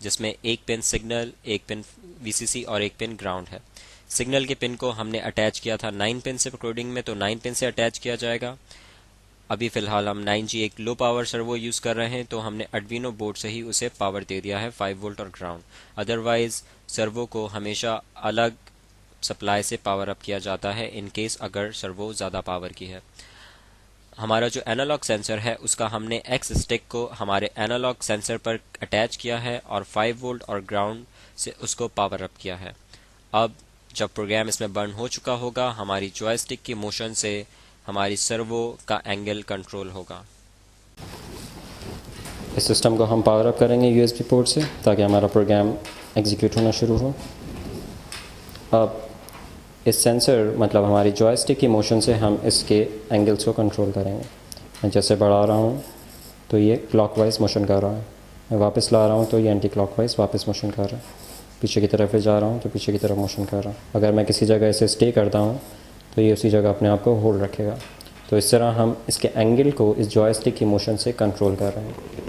जिसमें एक पिन सिग्नल, एक पिन वीसीसी और एक पिन ग्राउंड है। सिग्नल के पिन को हमने अटैच किया था 9 पिन से कोडिंग में, तो 9 पिन से अटैच किया जाएगा। अभी फ़िलहाल हम 9G एक लो पावर सर्वो यूज़ कर रहे हैं तो हमने अर्डुइनो बोर्ड से ही उसे पावर दे दिया है 5 वोल्ट और ग्राउंड। अदरवाइज़ सर्वो को हमेशा अलग सप्लाई से पावर अप किया जाता है इन केस अगर सर्वो ज़्यादा पावर की है। हमारा जो एनालॉग सेंसर है उसका हमने एक्स स्टिक को हमारे एनालॉग सेंसर पर अटैच किया है और 5 वोल्ट और ग्राउंड से उसको पावर अप किया है। अब जब प्रोग्राम इसमें बर्न हो चुका होगा हमारी जॉयस्टिक की मोशन से हमारी सर्वो का एंगल कंट्रोल होगा। इस सिस्टम को हम पावर अप करेंगे यूएसबी पोर्ट से ताकि हमारा प्रोग्राम एग्जीक्यूट होना शुरू हो। अब इस सेंसर मतलब हमारी जॉयस्टिक की मोशन से हम इसके एंगल्स को कंट्रोल करेंगे। मैं जैसे बढ़ा रहा हूँ तो ये क्लॉकवाइज मोशन कर रहा है, मैं वापस ला रहा हूँ तो ये एंटी क्लॉकवाइज वापस मोशन कर रहा है, पीछे की तरफ जा रहा हूँ तो पीछे की तरफ मोशन कर रहा हूँ। अगर मैं किसी जगह इसे स्टे करता हूँ तो ये उसी जगह अपने आप को होल्ड रखेगा। तो इस तरह हम इसके एंगल को इस जॉयस्टिक की मोशन से कंट्रोल कर रहे हैं।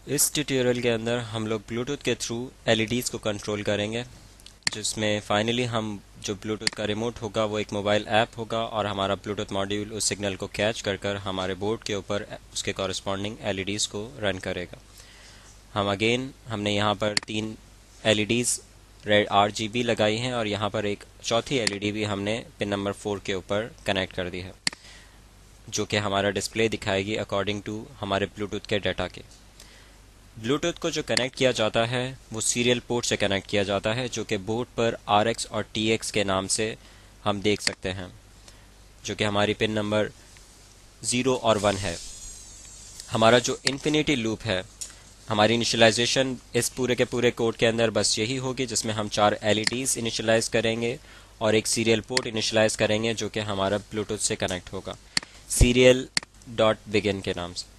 इस ट्यूटोरियल के अंदर हम लोग ब्लूटूथ के थ्रू एलईडीज़ को कंट्रोल करेंगे, जिसमें फाइनली हम जो ब्लूटूथ का रिमोट होगा वो एक मोबाइल ऐप होगा और हमारा ब्लूटूथ मॉड्यूल उस सिग्नल को कैच कर हमारे बोर्ड के ऊपर उसके कॉरस्पॉन्डिंग एलईडीज़ को रन करेगा। हमने यहाँ पर 3 एलईडीज़ रेड RGB लगाई हैं और यहाँ पर एक चौथी एलईडी भी हमने पिन नंबर 4 के ऊपर कनेक्ट कर दी है, जो कि हमारा डिस्प्ले दिखाएगी अकॉर्डिंग टू हमारे ब्लूटूथ के डाटा के। ब्लूटूथ को जो कनेक्ट किया जाता है वो सीरियल पोर्ट से कनेक्ट किया जाता है, जो कि बोर्ड पर RX और TX के नाम से हम देख सकते हैं, जो कि हमारी पिन नंबर 0 और 1 है। हमारा जो इन्फिनिटी लूप है, हमारी इनिशियलाइजेशन इस पूरे के पूरे कोड के अंदर बस यही होगी, जिसमें हम 4 LEDs इनिशियलाइज करेंगे और एक सीरियल पोर्ट इनिशियलाइज करेंगे जो कि हमारा ब्लूटूथ से कनेक्ट होगा सीरियल डॉट बिगिन के नाम से।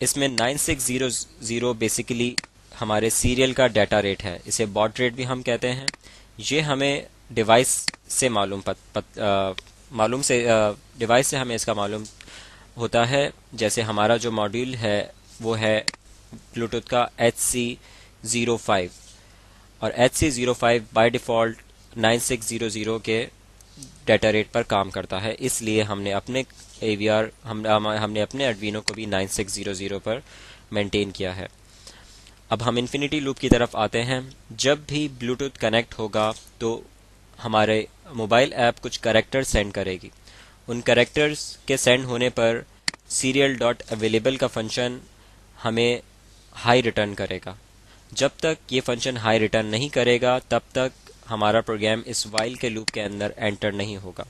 इसमें 9600 बेसिकली हमारे सीरियल का डाटा रेट है, इसे बॉड रेट भी हम कहते हैं। ये हमें डिवाइस से डिवाइस से हमें इसका मालूम होता है। जैसे हमारा जो मॉड्यूल है वो है ब्लूटूथ का HC05, और HC05 बाय डिफ़ॉल्ट 9600 के डाटा रेट पर काम करता है, इसलिए हमने अपने AVR हमने अपने Arduino को भी 9600 पर मेंटेन किया है। अब हम इन्फिनिटी लूप की तरफ आते हैं। जब भी ब्लूटूथ कनेक्ट होगा तो हमारे मोबाइल ऐप कुछ कैरेक्टर्स सेंड करेगी। उन कैरेक्टर्स के सेंड होने पर सीरियल डॉट अवेलेबल का फंक्शन हमें हाई रिटर्न करेगा। जब तक ये फंक्शन हाई रिटर्न नहीं करेगा तब तक हमारा प्रोग्राम इस वाइल के लूप के अंदर एंटर नहीं होगा,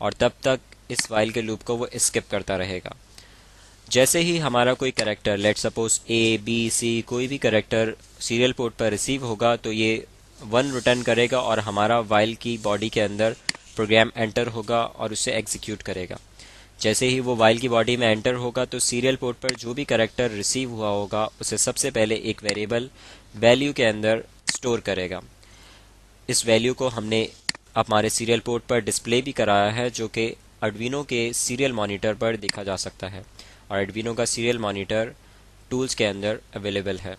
और तब तक इस वाइल के लूप को वो स्किप करता रहेगा। जैसे ही हमारा कोई character, let suppose A, B, C, कोई भी कैरेक्टर सीरियल पोर्ट पर रिसीव होगा तो ये 1 रिटर्न करेगा और हमारा वाइल की बॉडी के अंदर प्रोग्राम एंटर होगा और उसे एग्जीक्यूट करेगा। जैसे ही वो वाइल की बॉडी में एंटर होगा तो सीरियल पोर्ट पर जो भी कैरेक्टर रिसीव हुआ होगा उसे सबसे पहले एक वेरिएबल वैल्यू के अंदर स्टोर करेगा। इस वैल्यू को हमने हमारे सीरियल पोर्ट पर डिस्प्ले भी कराया है, जो कि आर्डुइनो के सीरियल मॉनिटर पर देखा जा सकता है, और आर्डुइनो का सीरियल मॉनिटर टूल्स के अंदर अवेलेबल है।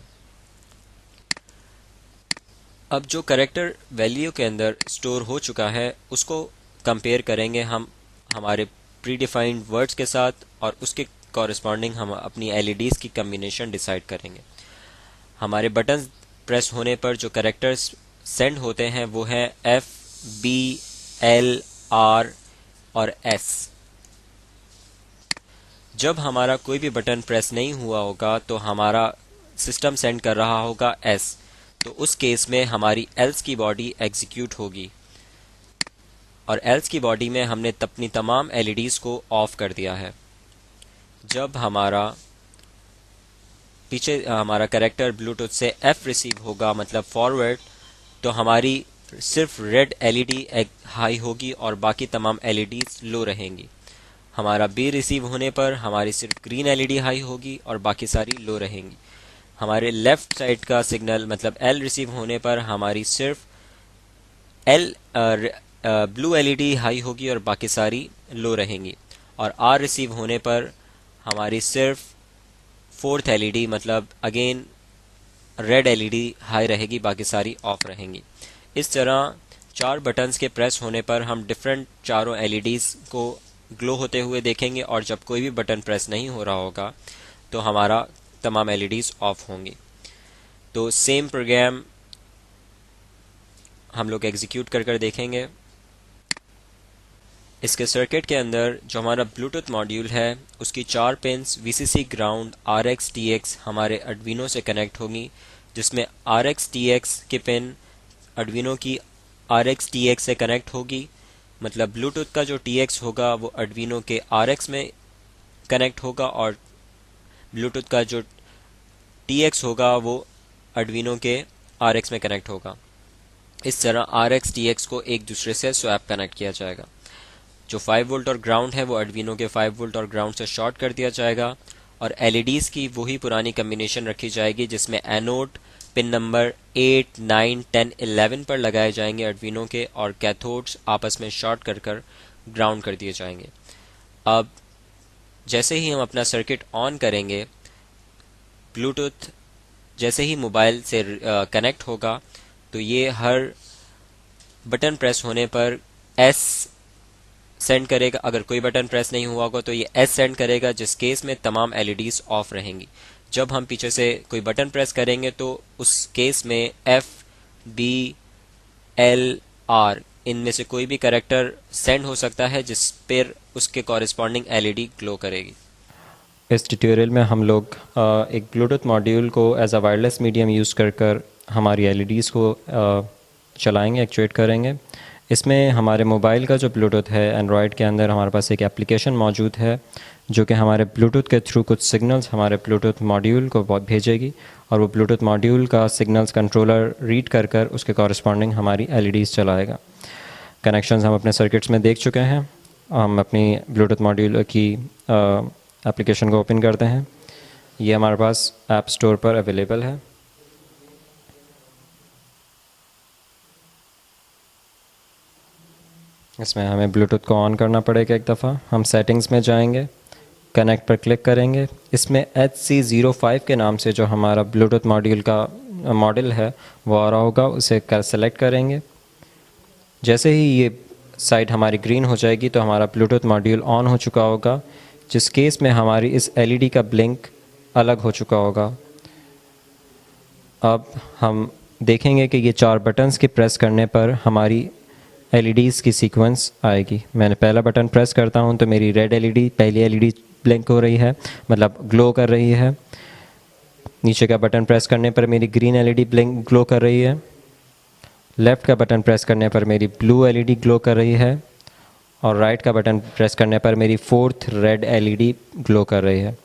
अब जो कैरेक्टर वैल्यू के अंदर स्टोर हो चुका है उसको कंपेयर करेंगे हम हमारे प्री डिफाइंड वर्ड्स के साथ, और उसके कॉरस्पॉन्डिंग हम अपनी LEDs की कम्बिनेशन डिसाइड करेंगे। हमारे बटन प्रेस होने पर जो कैरेक्टर्स सेंड होते हैं वो हैं F, B, L, R और S। जब हमारा कोई भी बटन प्रेस नहीं हुआ होगा तो हमारा सिस्टम सेंड कर रहा होगा S, तो उस केस में हमारी एल्स की बॉडी एग्जीक्यूट होगी, और एल्स की बॉडी में हमने अपनी तमाम LEDs को ऑफ कर दिया है। जब हमारा कैरेक्टर ब्लूटूथ से F रिसीव होगा, मतलब फॉरवर्ड, तो हमारी सिर्फ रेड LED हाई होगी और बाकी तमाम LEDs लो रहेंगी। हमारा B रिसीव होने पर हमारी सिर्फ ग्रीन LED हाई होगी और बाकी सारी लो रहेंगी। हमारे लेफ्ट साइड का सिग्नल मतलब L रिसीव होने पर हमारी सिर्फ ब्लू LED हाई होगी और बाकी सारी लो रहेंगी, और R रिसीव होने पर हमारी सिर्फ फोर्थ LED मतलब अगेन रेड LED हाई रहेगी, बाकी सारी ऑफ रहेंगी। इस तरह 4 बटन्स के प्रेस होने पर हम डिफरेंट चारों LEDs को ग्लो होते हुए देखेंगे, और जब कोई भी बटन प्रेस नहीं हो रहा होगा तो हमारा तमाम LEDs ऑफ होंगी। तो सेम प्रोग्राम हम लोग एग्जीक्यूट कर देखेंगे। इसके सर्किट के अंदर जो हमारा ब्लूटूथ मॉड्यूल है उसकी 4 pins VCC, ground, RX, TX हमारे आर्डुइनो से कनेक्ट होंगी, जिसमें RX, TX की पिन आर्डुइनो की RX, TX से कनेक्ट होगी। मतलब ब्लूटूथ का जो TX होगा वो आर्डुइनो के RX में कनेक्ट होगा, और ब्लूटूथ का जो TX होगा वो आर्डुइनो के RX में कनेक्ट होगा। इस तरह RX, TX को एक दूसरे से स्वैप कनेक्ट किया जाएगा। जो 5 वोल्ट और ग्राउंड है वो आर्डुइनो के 5 वोल्ट और ग्राउंड से शॉर्ट कर दिया जाएगा, और LEDs की वही पुरानी कम्बिनेशन रखी जाएगी जिसमें एनोड पिन नंबर 8, 9, 10, 11 पर लगाए जाएंगे आर्डुइनो के, और कैथोड्स आपस में शॉर्ट कर ग्राउंड कर दिए जाएंगे। अब जैसे ही हम अपना सर्किट ऑन करेंगे, ब्लूटूथ जैसे ही मोबाइल से कनेक्ट होगा तो ये हर बटन प्रेस होने पर S सेंड करेगा। अगर कोई बटन प्रेस नहीं हुआ होगा तो ये S सेंड करेगा, जिस केस में तमाम LEDs ऑफ रहेंगी। जब हम पीछे से कोई बटन प्रेस करेंगे तो उस केस में F, B, L, R इनमें से कोई भी कैरेक्टर सेंड हो सकता है जिस पर उसके कॉरेस्पॉन्डिंग LED ग्लो करेगी। इस ट्यूटोरियल में हम लोग एक ब्लूटूथ मॉड्यूल को as a wireless medium use कर हमारी LEDs को चलाएंगे, एक्चुएट करेंगे। इसमें हमारे मोबाइल का जो ब्लूटूथ है, एंड्रॉयड के अंदर हमारे पास एक एप्लीकेशन मौजूद है जो कि हमारे ब्लूटूथ के थ्रू कुछ सिग्नल्स हमारे ब्लूटूथ मॉड्यूल को भेजेगी, और वो ब्लूटूथ मॉड्यूल का सिग्नल्स कंट्रोलर रीड कर उसके कॉरस्पॉन्डिंग हमारी LEDs चलाएगा। कनेक्शंस हम अपने सर्किट्स में देख चुके हैं। हम अपनी ब्लूटूथ मॉड्यूल की एप्लीकेशन को ओपन करते हैं। ये हमारे पास ऐप स्टोर पर अवेलेबल है। इसमें हमें ब्लूटूथ को ऑन करना पड़ेगा। एक दफ़ा हम सेटिंग्स में जाएंगे, कनेक्ट पर क्लिक करेंगे। इसमें HC05 के नाम से जो हमारा ब्लूटूथ मॉड्यूल का मॉडल है वो आ रहा होगा, उसे सेलेक्ट करेंगे। जैसे ही ये साइड हमारी ग्रीन हो जाएगी तो हमारा ब्लूटूथ मॉड्यूल ऑन हो चुका होगा, जिस केस में हमारी इस LED का ब्लिंक अलग हो चुका होगा। अब हम देखेंगे कि ये 4 बटन्स के प्रेस करने पर हमारी LEDs की सीक्वेंस आएगी। मैंने पहला बटन प्रेस करता हूँ तो मेरी रेड LED पहली LED ब्लिंक हो रही है, मतलब ग्लो कर रही है। नीचे का बटन प्रेस करने पर मेरी ग्रीन LED ब्लिंक ग्लो कर रही है। लेफ़्ट का बटन प्रेस करने पर मेरी ब्लू LED ग्लो कर रही है और राइट का बटन प्रेस करने पर मेरी 4th रेड LED ग्लो कर रही है।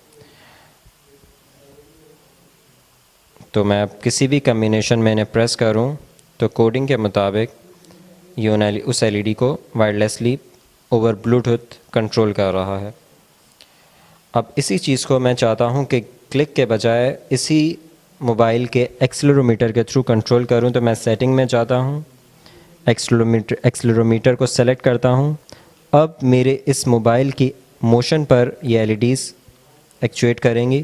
तो मैं अब किसी भी कम्बिनेशन में इन्हें प्रेस करूं तो कोडिंग के मुताबिक ये उस LED को वायरलेसली ओवर ब्लूटूथ कंट्रोल कर रहा है। अब इसी चीज़ को मैं चाहता हूं कि क्लिक के बजाय इसी मोबाइल के एक्सेलेरोमीटर के थ्रू कंट्रोल करूं, तो मैं सेटिंग में जाता हूं, एक्सेलेरोमीटर को सेलेक्ट करता हूं। अब मेरे इस मोबाइल की मोशन पर ये LEDs एक्चुएट करेंगी।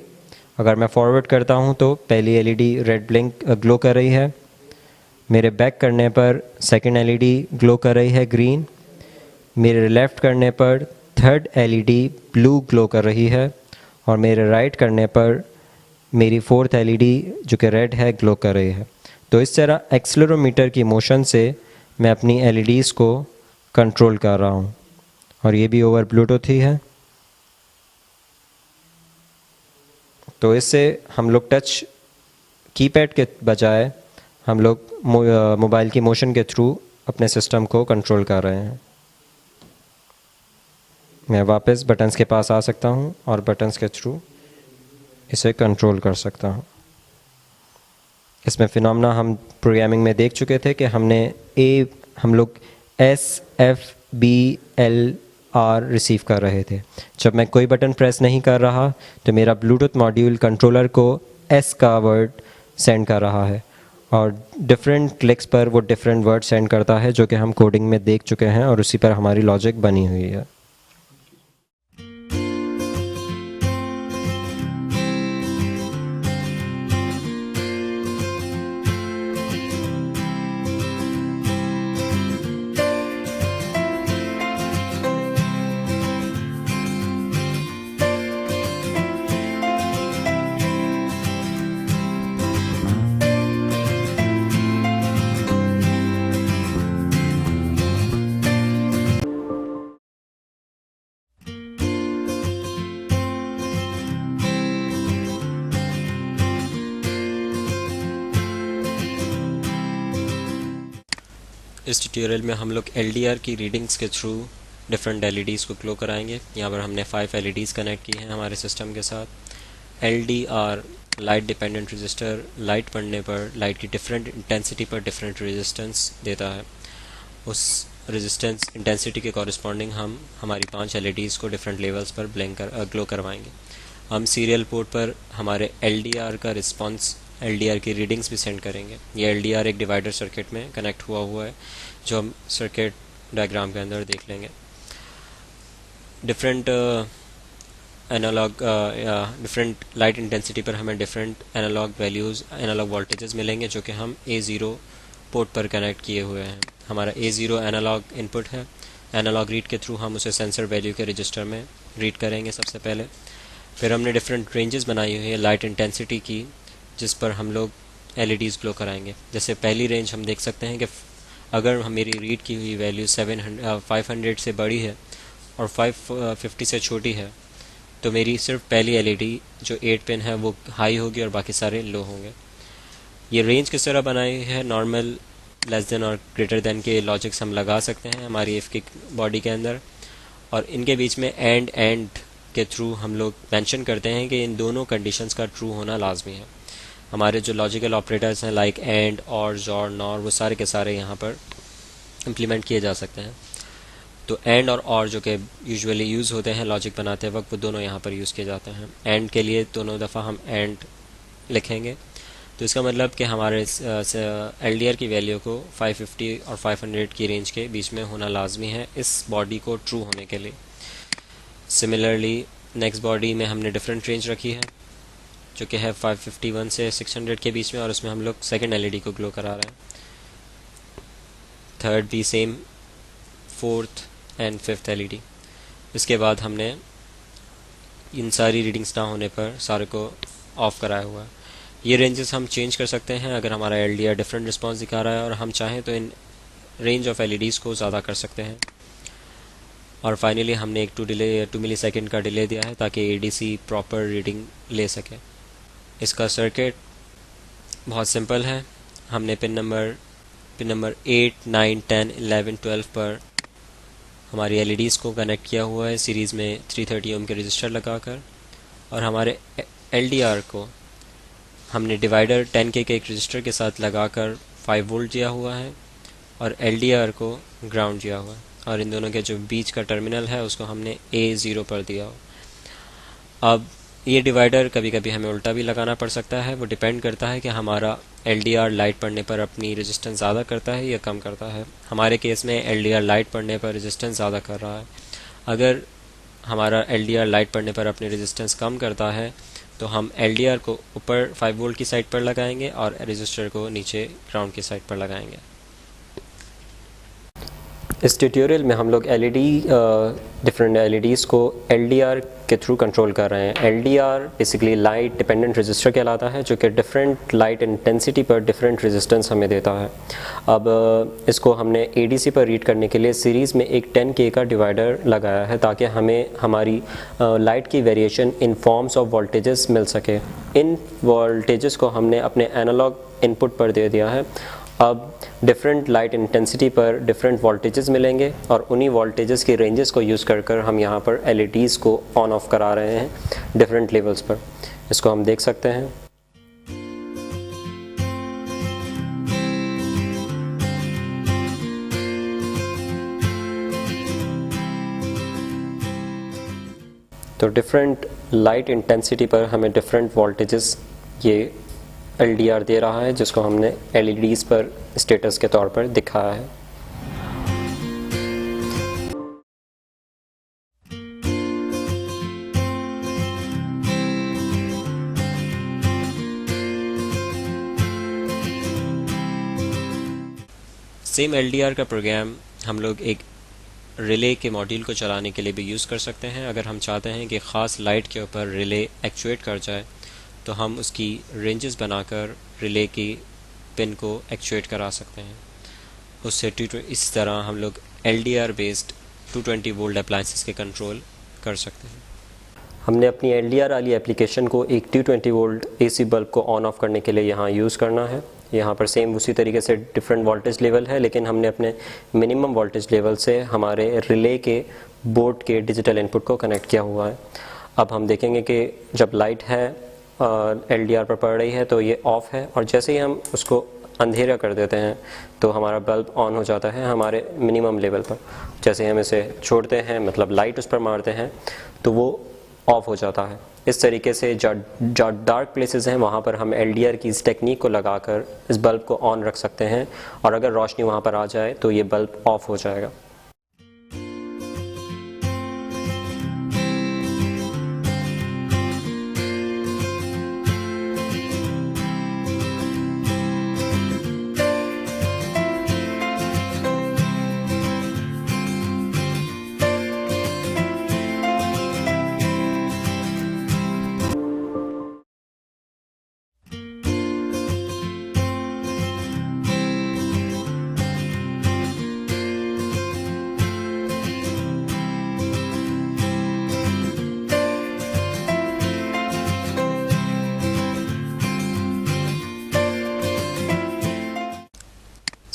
अगर मैं फॉरवर्ड करता हूं तो पहली LED रेड ब्लिंक ग्लो कर रही है, मेरे बैक करने पर सेकंड LED ग्लो कर रही है ग्रीन, मेरे लेफ़्ट करने पर थर्ड LED ब्लू ग्लो कर रही है और मेरे राइट करने पर मेरी 4th LED जो कि रेड है ग्लो कर रही है। तो इस तरह एक्सेलेरोमीटर की मोशन से मैं अपनी LEDs को कंट्रोल कर रहा हूँ और ये भी ओवर ब्लूटूथ ही है। तो इससे हम लोग टच कीपैड के बजाय हम लोग मोबाइल की मोशन के थ्रू अपने सिस्टम को कंट्रोल कर रहे हैं। मैं वापस बटन्स के पास आ सकता हूं और बटन्स के थ्रू इसे कंट्रोल कर सकता हूं। इसमें फिनोमेना हम प्रोग्रामिंग में देख चुके थे कि हम लोग SFBLR रिसीव कर रहे थे। जब मैं कोई बटन प्रेस नहीं कर रहा तो मेरा ब्लूटूथ मॉड्यूल कंट्रोलर को S का वर्ड सेंड कर रहा है और डिफरेंट क्लिक्स पर वो डिफरेंट वर्ड सेंड करता है, जो कि हम कोडिंग में देख चुके हैं और उसी पर हमारी लॉजिक बनी हुई है। इस ट्यूटोरियल में हम लोग LDR की रीडिंग्स के थ्रू डिफरेंट LEDs को ग्लो कराएंगे। यहाँ पर हमने 5 LEDs कनेक्ट की हैं हमारे सिस्टम के साथ। LDR light dependent register light पड़ने पर लाइट की डिफरेंट इंटेंसिटी पर डिफरेंट रेजिस्टेंस देता है। उस रेजिस्टेंस इंटेंसिटी के कॉरस्पॉन्डिंग हम हमारी 5 LEDs को डिफरेंट लेवल्स पर ग्लो करवाएंगे। हम सीरियल पोर्ट पर हमारे LDR का रिस्पॉन्स LDR की रीडिंग्स भी सेंड करेंगे। ये LDR एक डिवाइडर सर्किट में कनेक्ट हुआ है, जो हम सर्किट डायग्राम के अंदर देख लेंगे। डिफरेंट डिफरेंट लाइट इंटेंसिटी पर हमें different analogue values, analogue voltages मिलेंगे, जो कि हम A0 पोर्ट पर कनेक्ट किए हुए हैं। हमारा A0 एनालॉग इनपुट है। एनालॉग रीड के थ्रू हम उसे सेंसर वैल्यू के रजिस्टर में रीड करेंगे सबसे पहले। फिर हमने डिफरेंट रेंजेस बनाई हुई है लाइट इंटेंसिटी की, जिस पर हम लोग LEDs ग्लो कराएंगे। जैसे पहली रेंज हम देख सकते हैं कि अगर मेरी रीड की हुई वैल्यू 500 से बड़ी है और 550 से छोटी है, तो मेरी सिर्फ पहली LED जो 8 पिन है वो हाई होगी और बाकी सारे लो होंगे। ये रेंज किस तरह बनाई है, नॉर्मल, लेस देन और ग्रेटर देन के लॉजिक्स हम लगा सकते हैं हमारी इफ़ की बॉडी के अंदर, और इनके बीच में एंड के थ्रू हम लोग मेंशन करते हैं कि इन दोनों कंडीशंस का ट्रू होना लाजमी है। हमारे जो लॉजिकल ऑपरेटर्स हैं लाइक एंड, और, जॉर, नॉर, वो सारे के सारे यहाँ पर इम्प्लीमेंट किए जा सकते हैं। तो एंड और जो कि यूजुअली यूज़ होते हैं लॉजिक बनाते वक्त, वो दोनों यहाँ पर यूज़ किए जाते हैं। एंड के लिए दोनों दफ़ा हम एंड लिखेंगे, तो इसका मतलब कि हमारे LDR की वैल्यू को 550 और 500 की रेंज के बीच में होना लाजमी है इस बॉडी को ट्रू होने के लिए। सिमिलरली नेक्स्ट बॉडी में हमने डिफरेंट रेंज रखी है जो कि है 551 से 600 के बीच में, और उसमें हम लोग सेकेंड एलईडी को ग्लो करा रहे हैं। थर्ड भी same, fourth and fifth LED. इसके बाद हमने इन सारी रीडिंग्स ना होने पर सारे को ऑफ कराया हुआ है। ये रेंजेस हम चेंज कर सकते हैं अगर हमारा एलडीआर डिफरेंट रिस्पॉन्स दिखा रहा है, और हम चाहें तो इन रेंज ऑफ एलईडीज़ को ज़्यादा कर सकते हैं। और फाइनली हमने एक 2 मिली सेकेंड का डिले दिया है ताकि एडीसी प्रॉपर रीडिंग ले सके। इसका सर्किट बहुत सिंपल है। हमने पिन नंबर 8, 9, 10, 11, 12 पर हमारी एलईडीज़ को कनेक्ट किया हुआ है सीरीज़ में 330 ओम के रजिस्टर लगाकर, और हमारे एलडीआर को हमने डिवाइडर 10K के एक रजिस्टर के साथ लगाकर 5 वोल्ट दिया हुआ है, और एलडीआर को ग्राउंड दिया हुआ है, और इन दोनों के जो बीच का टर्मिनल है उसको हमने A0 पर दिया हो। अब ये डिवाइडर कभी कभी हमें उल्टा भी लगाना पड़ सकता है, वो डिपेंड करता है कि हमारा एलडीआर लाइट पड़ने पर अपनी रेजिस्टेंस ज़्यादा करता है या कम करता है। हमारे केस में एलडीआर लाइट पड़ने पर रेजिस्टेंस ज़्यादा कर रहा है। अगर हमारा एलडीआर लाइट पड़ने पर अपनी रेजिस्टेंस कम करता है तो हम एलडीआर को ऊपर 5 वोल्ट की साइड पर लगाएंगे और रजिस्टर को नीचे ग्राउंड की साइड पर लगाएंगे। इस ट्यूटोरियल में हम लोग डिफरेंट एलईडीज़ को एलडीआर के थ्रू कंट्रोल कर रहे हैं। LDR basically light dependent register कहलाता है, जो कि डिफरेंट लाइट इंटेंसिटी पर डिफरेंट रेजिस्टेंस हमें देता है। अब इसको हमने एडीसी पर रीड करने के लिए सीरीज़ में एक 10K का डिवाइडर लगाया है ताकि हमें हमारी लाइट की variation in forms of voltages मिल सके। इन वोल्टेजेस को हमने अपने एनालॉग इनपुट पर दे दिया है। अब डिफरेंट लाइट इंटेंसिटी पर डिफरेंट वोल्टेजेस मिलेंगे, और उन्हीं वोल्टेजेस की रेंजेस को यूज़ कर हम यहाँ पर एलईडीज़ को ऑन ऑफ करा रहे हैं डिफरेंट लेवल्स पर। इसको हम देख सकते हैं। तो डिफरेंट लाइट इंटेंसिटी पर हमें डिफरेंट वोल्टेजेस ये एलडीआर दे रहा है, जिसको हमने एलईडीज़ पर स्टेटस के तौर पर दिखाया है। सेम एलडीआर का प्रोग्राम हम लोग एक रिले के मॉड्यूल को चलाने के लिए भी यूज़ कर सकते हैं। अगर हम चाहते हैं कि ख़ास लाइट के ऊपर रिले एक्चुएट कर जाए तो हम उसकी रेंजेस बनाकर रिले की पिन को एक्चुएट करा सकते हैं। उससे इस तरह हम लोग एलडीआर बेस्ड 220 वोल्ट अप्लायंसेस के कंट्रोल कर सकते हैं। हमने अपनी एलडीआर वाली एप्लीकेशन को एक 220 वोल्ट एसी बल्ब को ऑन ऑफ करने के लिए यहाँ यूज़ करना है। यहाँ पर सेम उसी तरीके से डिफरेंट वोल्टेज लेवल है, लेकिन हमने अपने मिनिमम वोल्टेज लेवल से हमारे रिले के बोर्ड के डिजिटल इनपुट को कनेक्ट किया हुआ है। अब हम देखेंगे कि जब लाइट है एलडीआर पर पड़ रही है तो ये ऑफ़ है, और जैसे ही हम उसको अंधेरा कर देते हैं तो हमारा बल्ब ऑन हो जाता है हमारे मिनिमम लेवल पर। जैसे हम इसे छोड़ते हैं, मतलब लाइट उस पर मारते हैं, तो वो ऑफ हो जाता है। इस तरीके से जो डार्क प्लेसेस हैं वहाँ पर हम एलडीआर की इस टेक्निक को लगाकर इस बल्ब को ऑन रख सकते हैं, और अगर रोशनी वहाँ पर आ जाए तो ये बल्ब ऑफ हो जाएगा।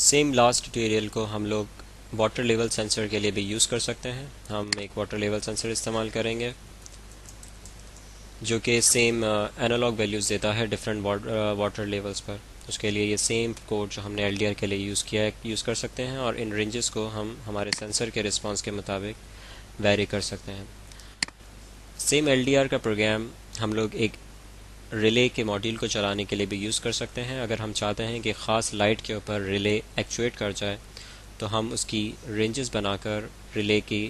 सेम लास्ट ट्यूटोरियल को हम लोग वाटर लेवल सेंसर के लिए भी यूज़ कर सकते हैं। हम एक वाटर लेवल सेंसर इस्तेमाल करेंगे जो कि सेम एनालॉग वैल्यूज़ देता है डिफरेंट वाटर लेवल्स पर। उसके लिए ये सेम कोड जो हमने एलडीआर के लिए यूज़ किया है यूज़ कर सकते हैं, और इन रेंजेस को हम हमारे सेंसर के रिस्पांस के मुताबिक वेरी कर सकते हैं। सेम एलडीआर का प्रोग्राम हम लोग एक रिले के मॉड्यूल को चलाने के लिए भी यूज़ कर सकते हैं। अगर हम चाहते हैं कि ख़ास लाइट के ऊपर रिले एक्चुएट कर जाए तो हम उसकी रेंजेस बनाकर रिले की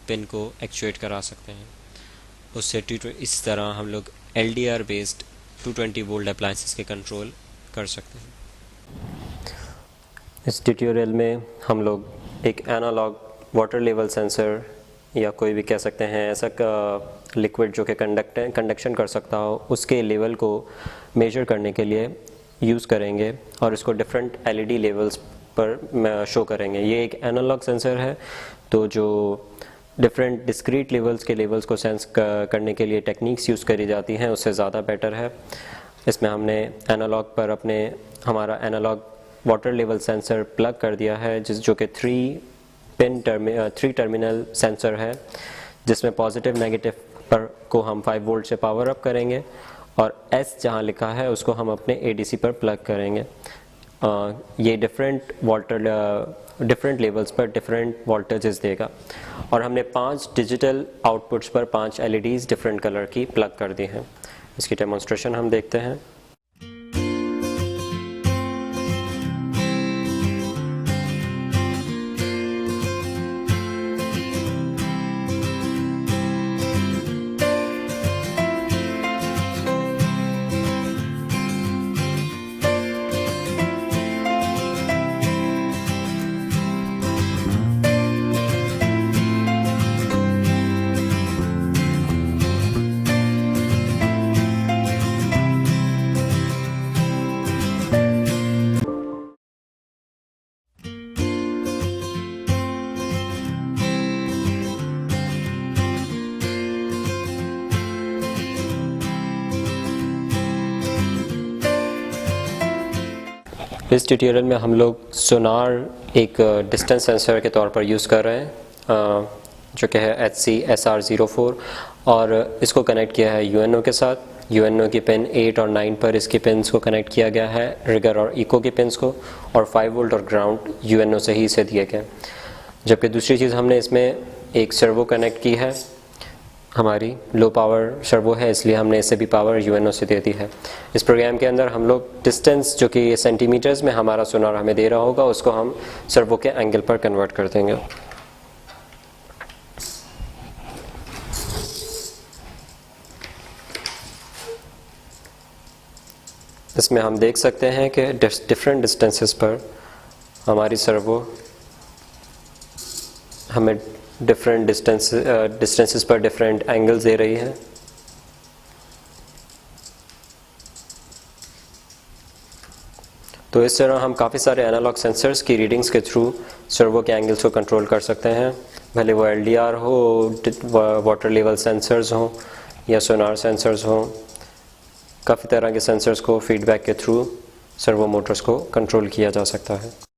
पिन को एक्चुएट करा सकते हैं। उससे इस तरह हम लोग LDR बेस्ड 220 वोल्ट अप्लायंसेस के कंट्रोल कर सकते हैं। इस ट्यूटोरियल में हम लोग एक एनालॉग वाटर लेवल सेंसर या कोई भी कह सकते हैं ऐसा लिक्विड जो कि कंडक्शन कर सकता हो उसके लेवल को मेजर करने के लिए यूज़ करेंगे और इसको डिफरेंट LED लेवल्स पर शो करेंगे। ये एक एनालॉग सेंसर है, तो जो डिफरेंट डिस्क्रीट लेवल्स के लेवल्स को सेंस करने के लिए टेक्निक्स यूज़ करी जाती हैं उससे ज़्यादा बेटर है। इसमें हमने एनालॉग पर हमारा analogue water level sensor plug कर दिया है जो कि 3 टर्मिनल सेंसर है, जिसमें पॉजिटिव नेगेटिव पर को हम 5 वोल्ट से पावर अप करेंगे और S जहाँ लिखा है उसको हम अपने ADC पर प्लग करेंगे। ये डिफरेंट लेवल्स पर डिफरेंट वोल्टेजेस देगा और हमने 5 डिजिटल आउटपुट्स पर 5 LEDs डिफरेंट कलर की प्लग कर दी हैं। इसकी डेमोन्स्ट्रेशन हम देखते हैं। इस ट्यूटोरियल में हम लोग सोनार एक डिस्टेंस सेंसर के तौर पर यूज़ कर रहे हैं जो कि है HC SR04 और इसको कनेक्ट किया है UNO के साथ। UNO की पिन 8 और 9 पर इसकी पिन्स को कनेक्ट किया गया है, रिगर और इको की पिन्स को, और 5 वोल्ट और ग्राउंड UNO से ही इसे दिए गए। जबकि दूसरी चीज़ हमने इसमें एक सर्वो कनेक्ट की है, हमारी लो पावर सर्वो है इसलिए हमने इसे भी पावर UNO से दे दी है। इस प्रोग्राम के अंदर हम लोग डिस्टेंस जो कि सेंटीमीटर्स में हमारा सोनार हमें दे रहा होगा उसको हम सर्वो के एंगल पर कन्वर्ट कर देंगे। इसमें हम देख सकते हैं कि डिफरेंट डिस्टेंसेस पर हमारी सर्वो हमें डिफरेंट डिस्टेंसेस पर डिफरेंट एंगल्स दे रही है। तो इस तरह हम काफ़ी सारे एनालॉग सेंसर्स की रीडिंग्स के थ्रू सर्वो के एंगल्स को कंट्रोल कर सकते हैं, भले वो LDR हो, वाटर लेवल सेंसर्स हो या सोनार सेंसर्स हो। काफ़ी तरह के सेंसर्स को फीडबैक के थ्रू सर्वो मोटर्स को कंट्रोल किया जा सकता है।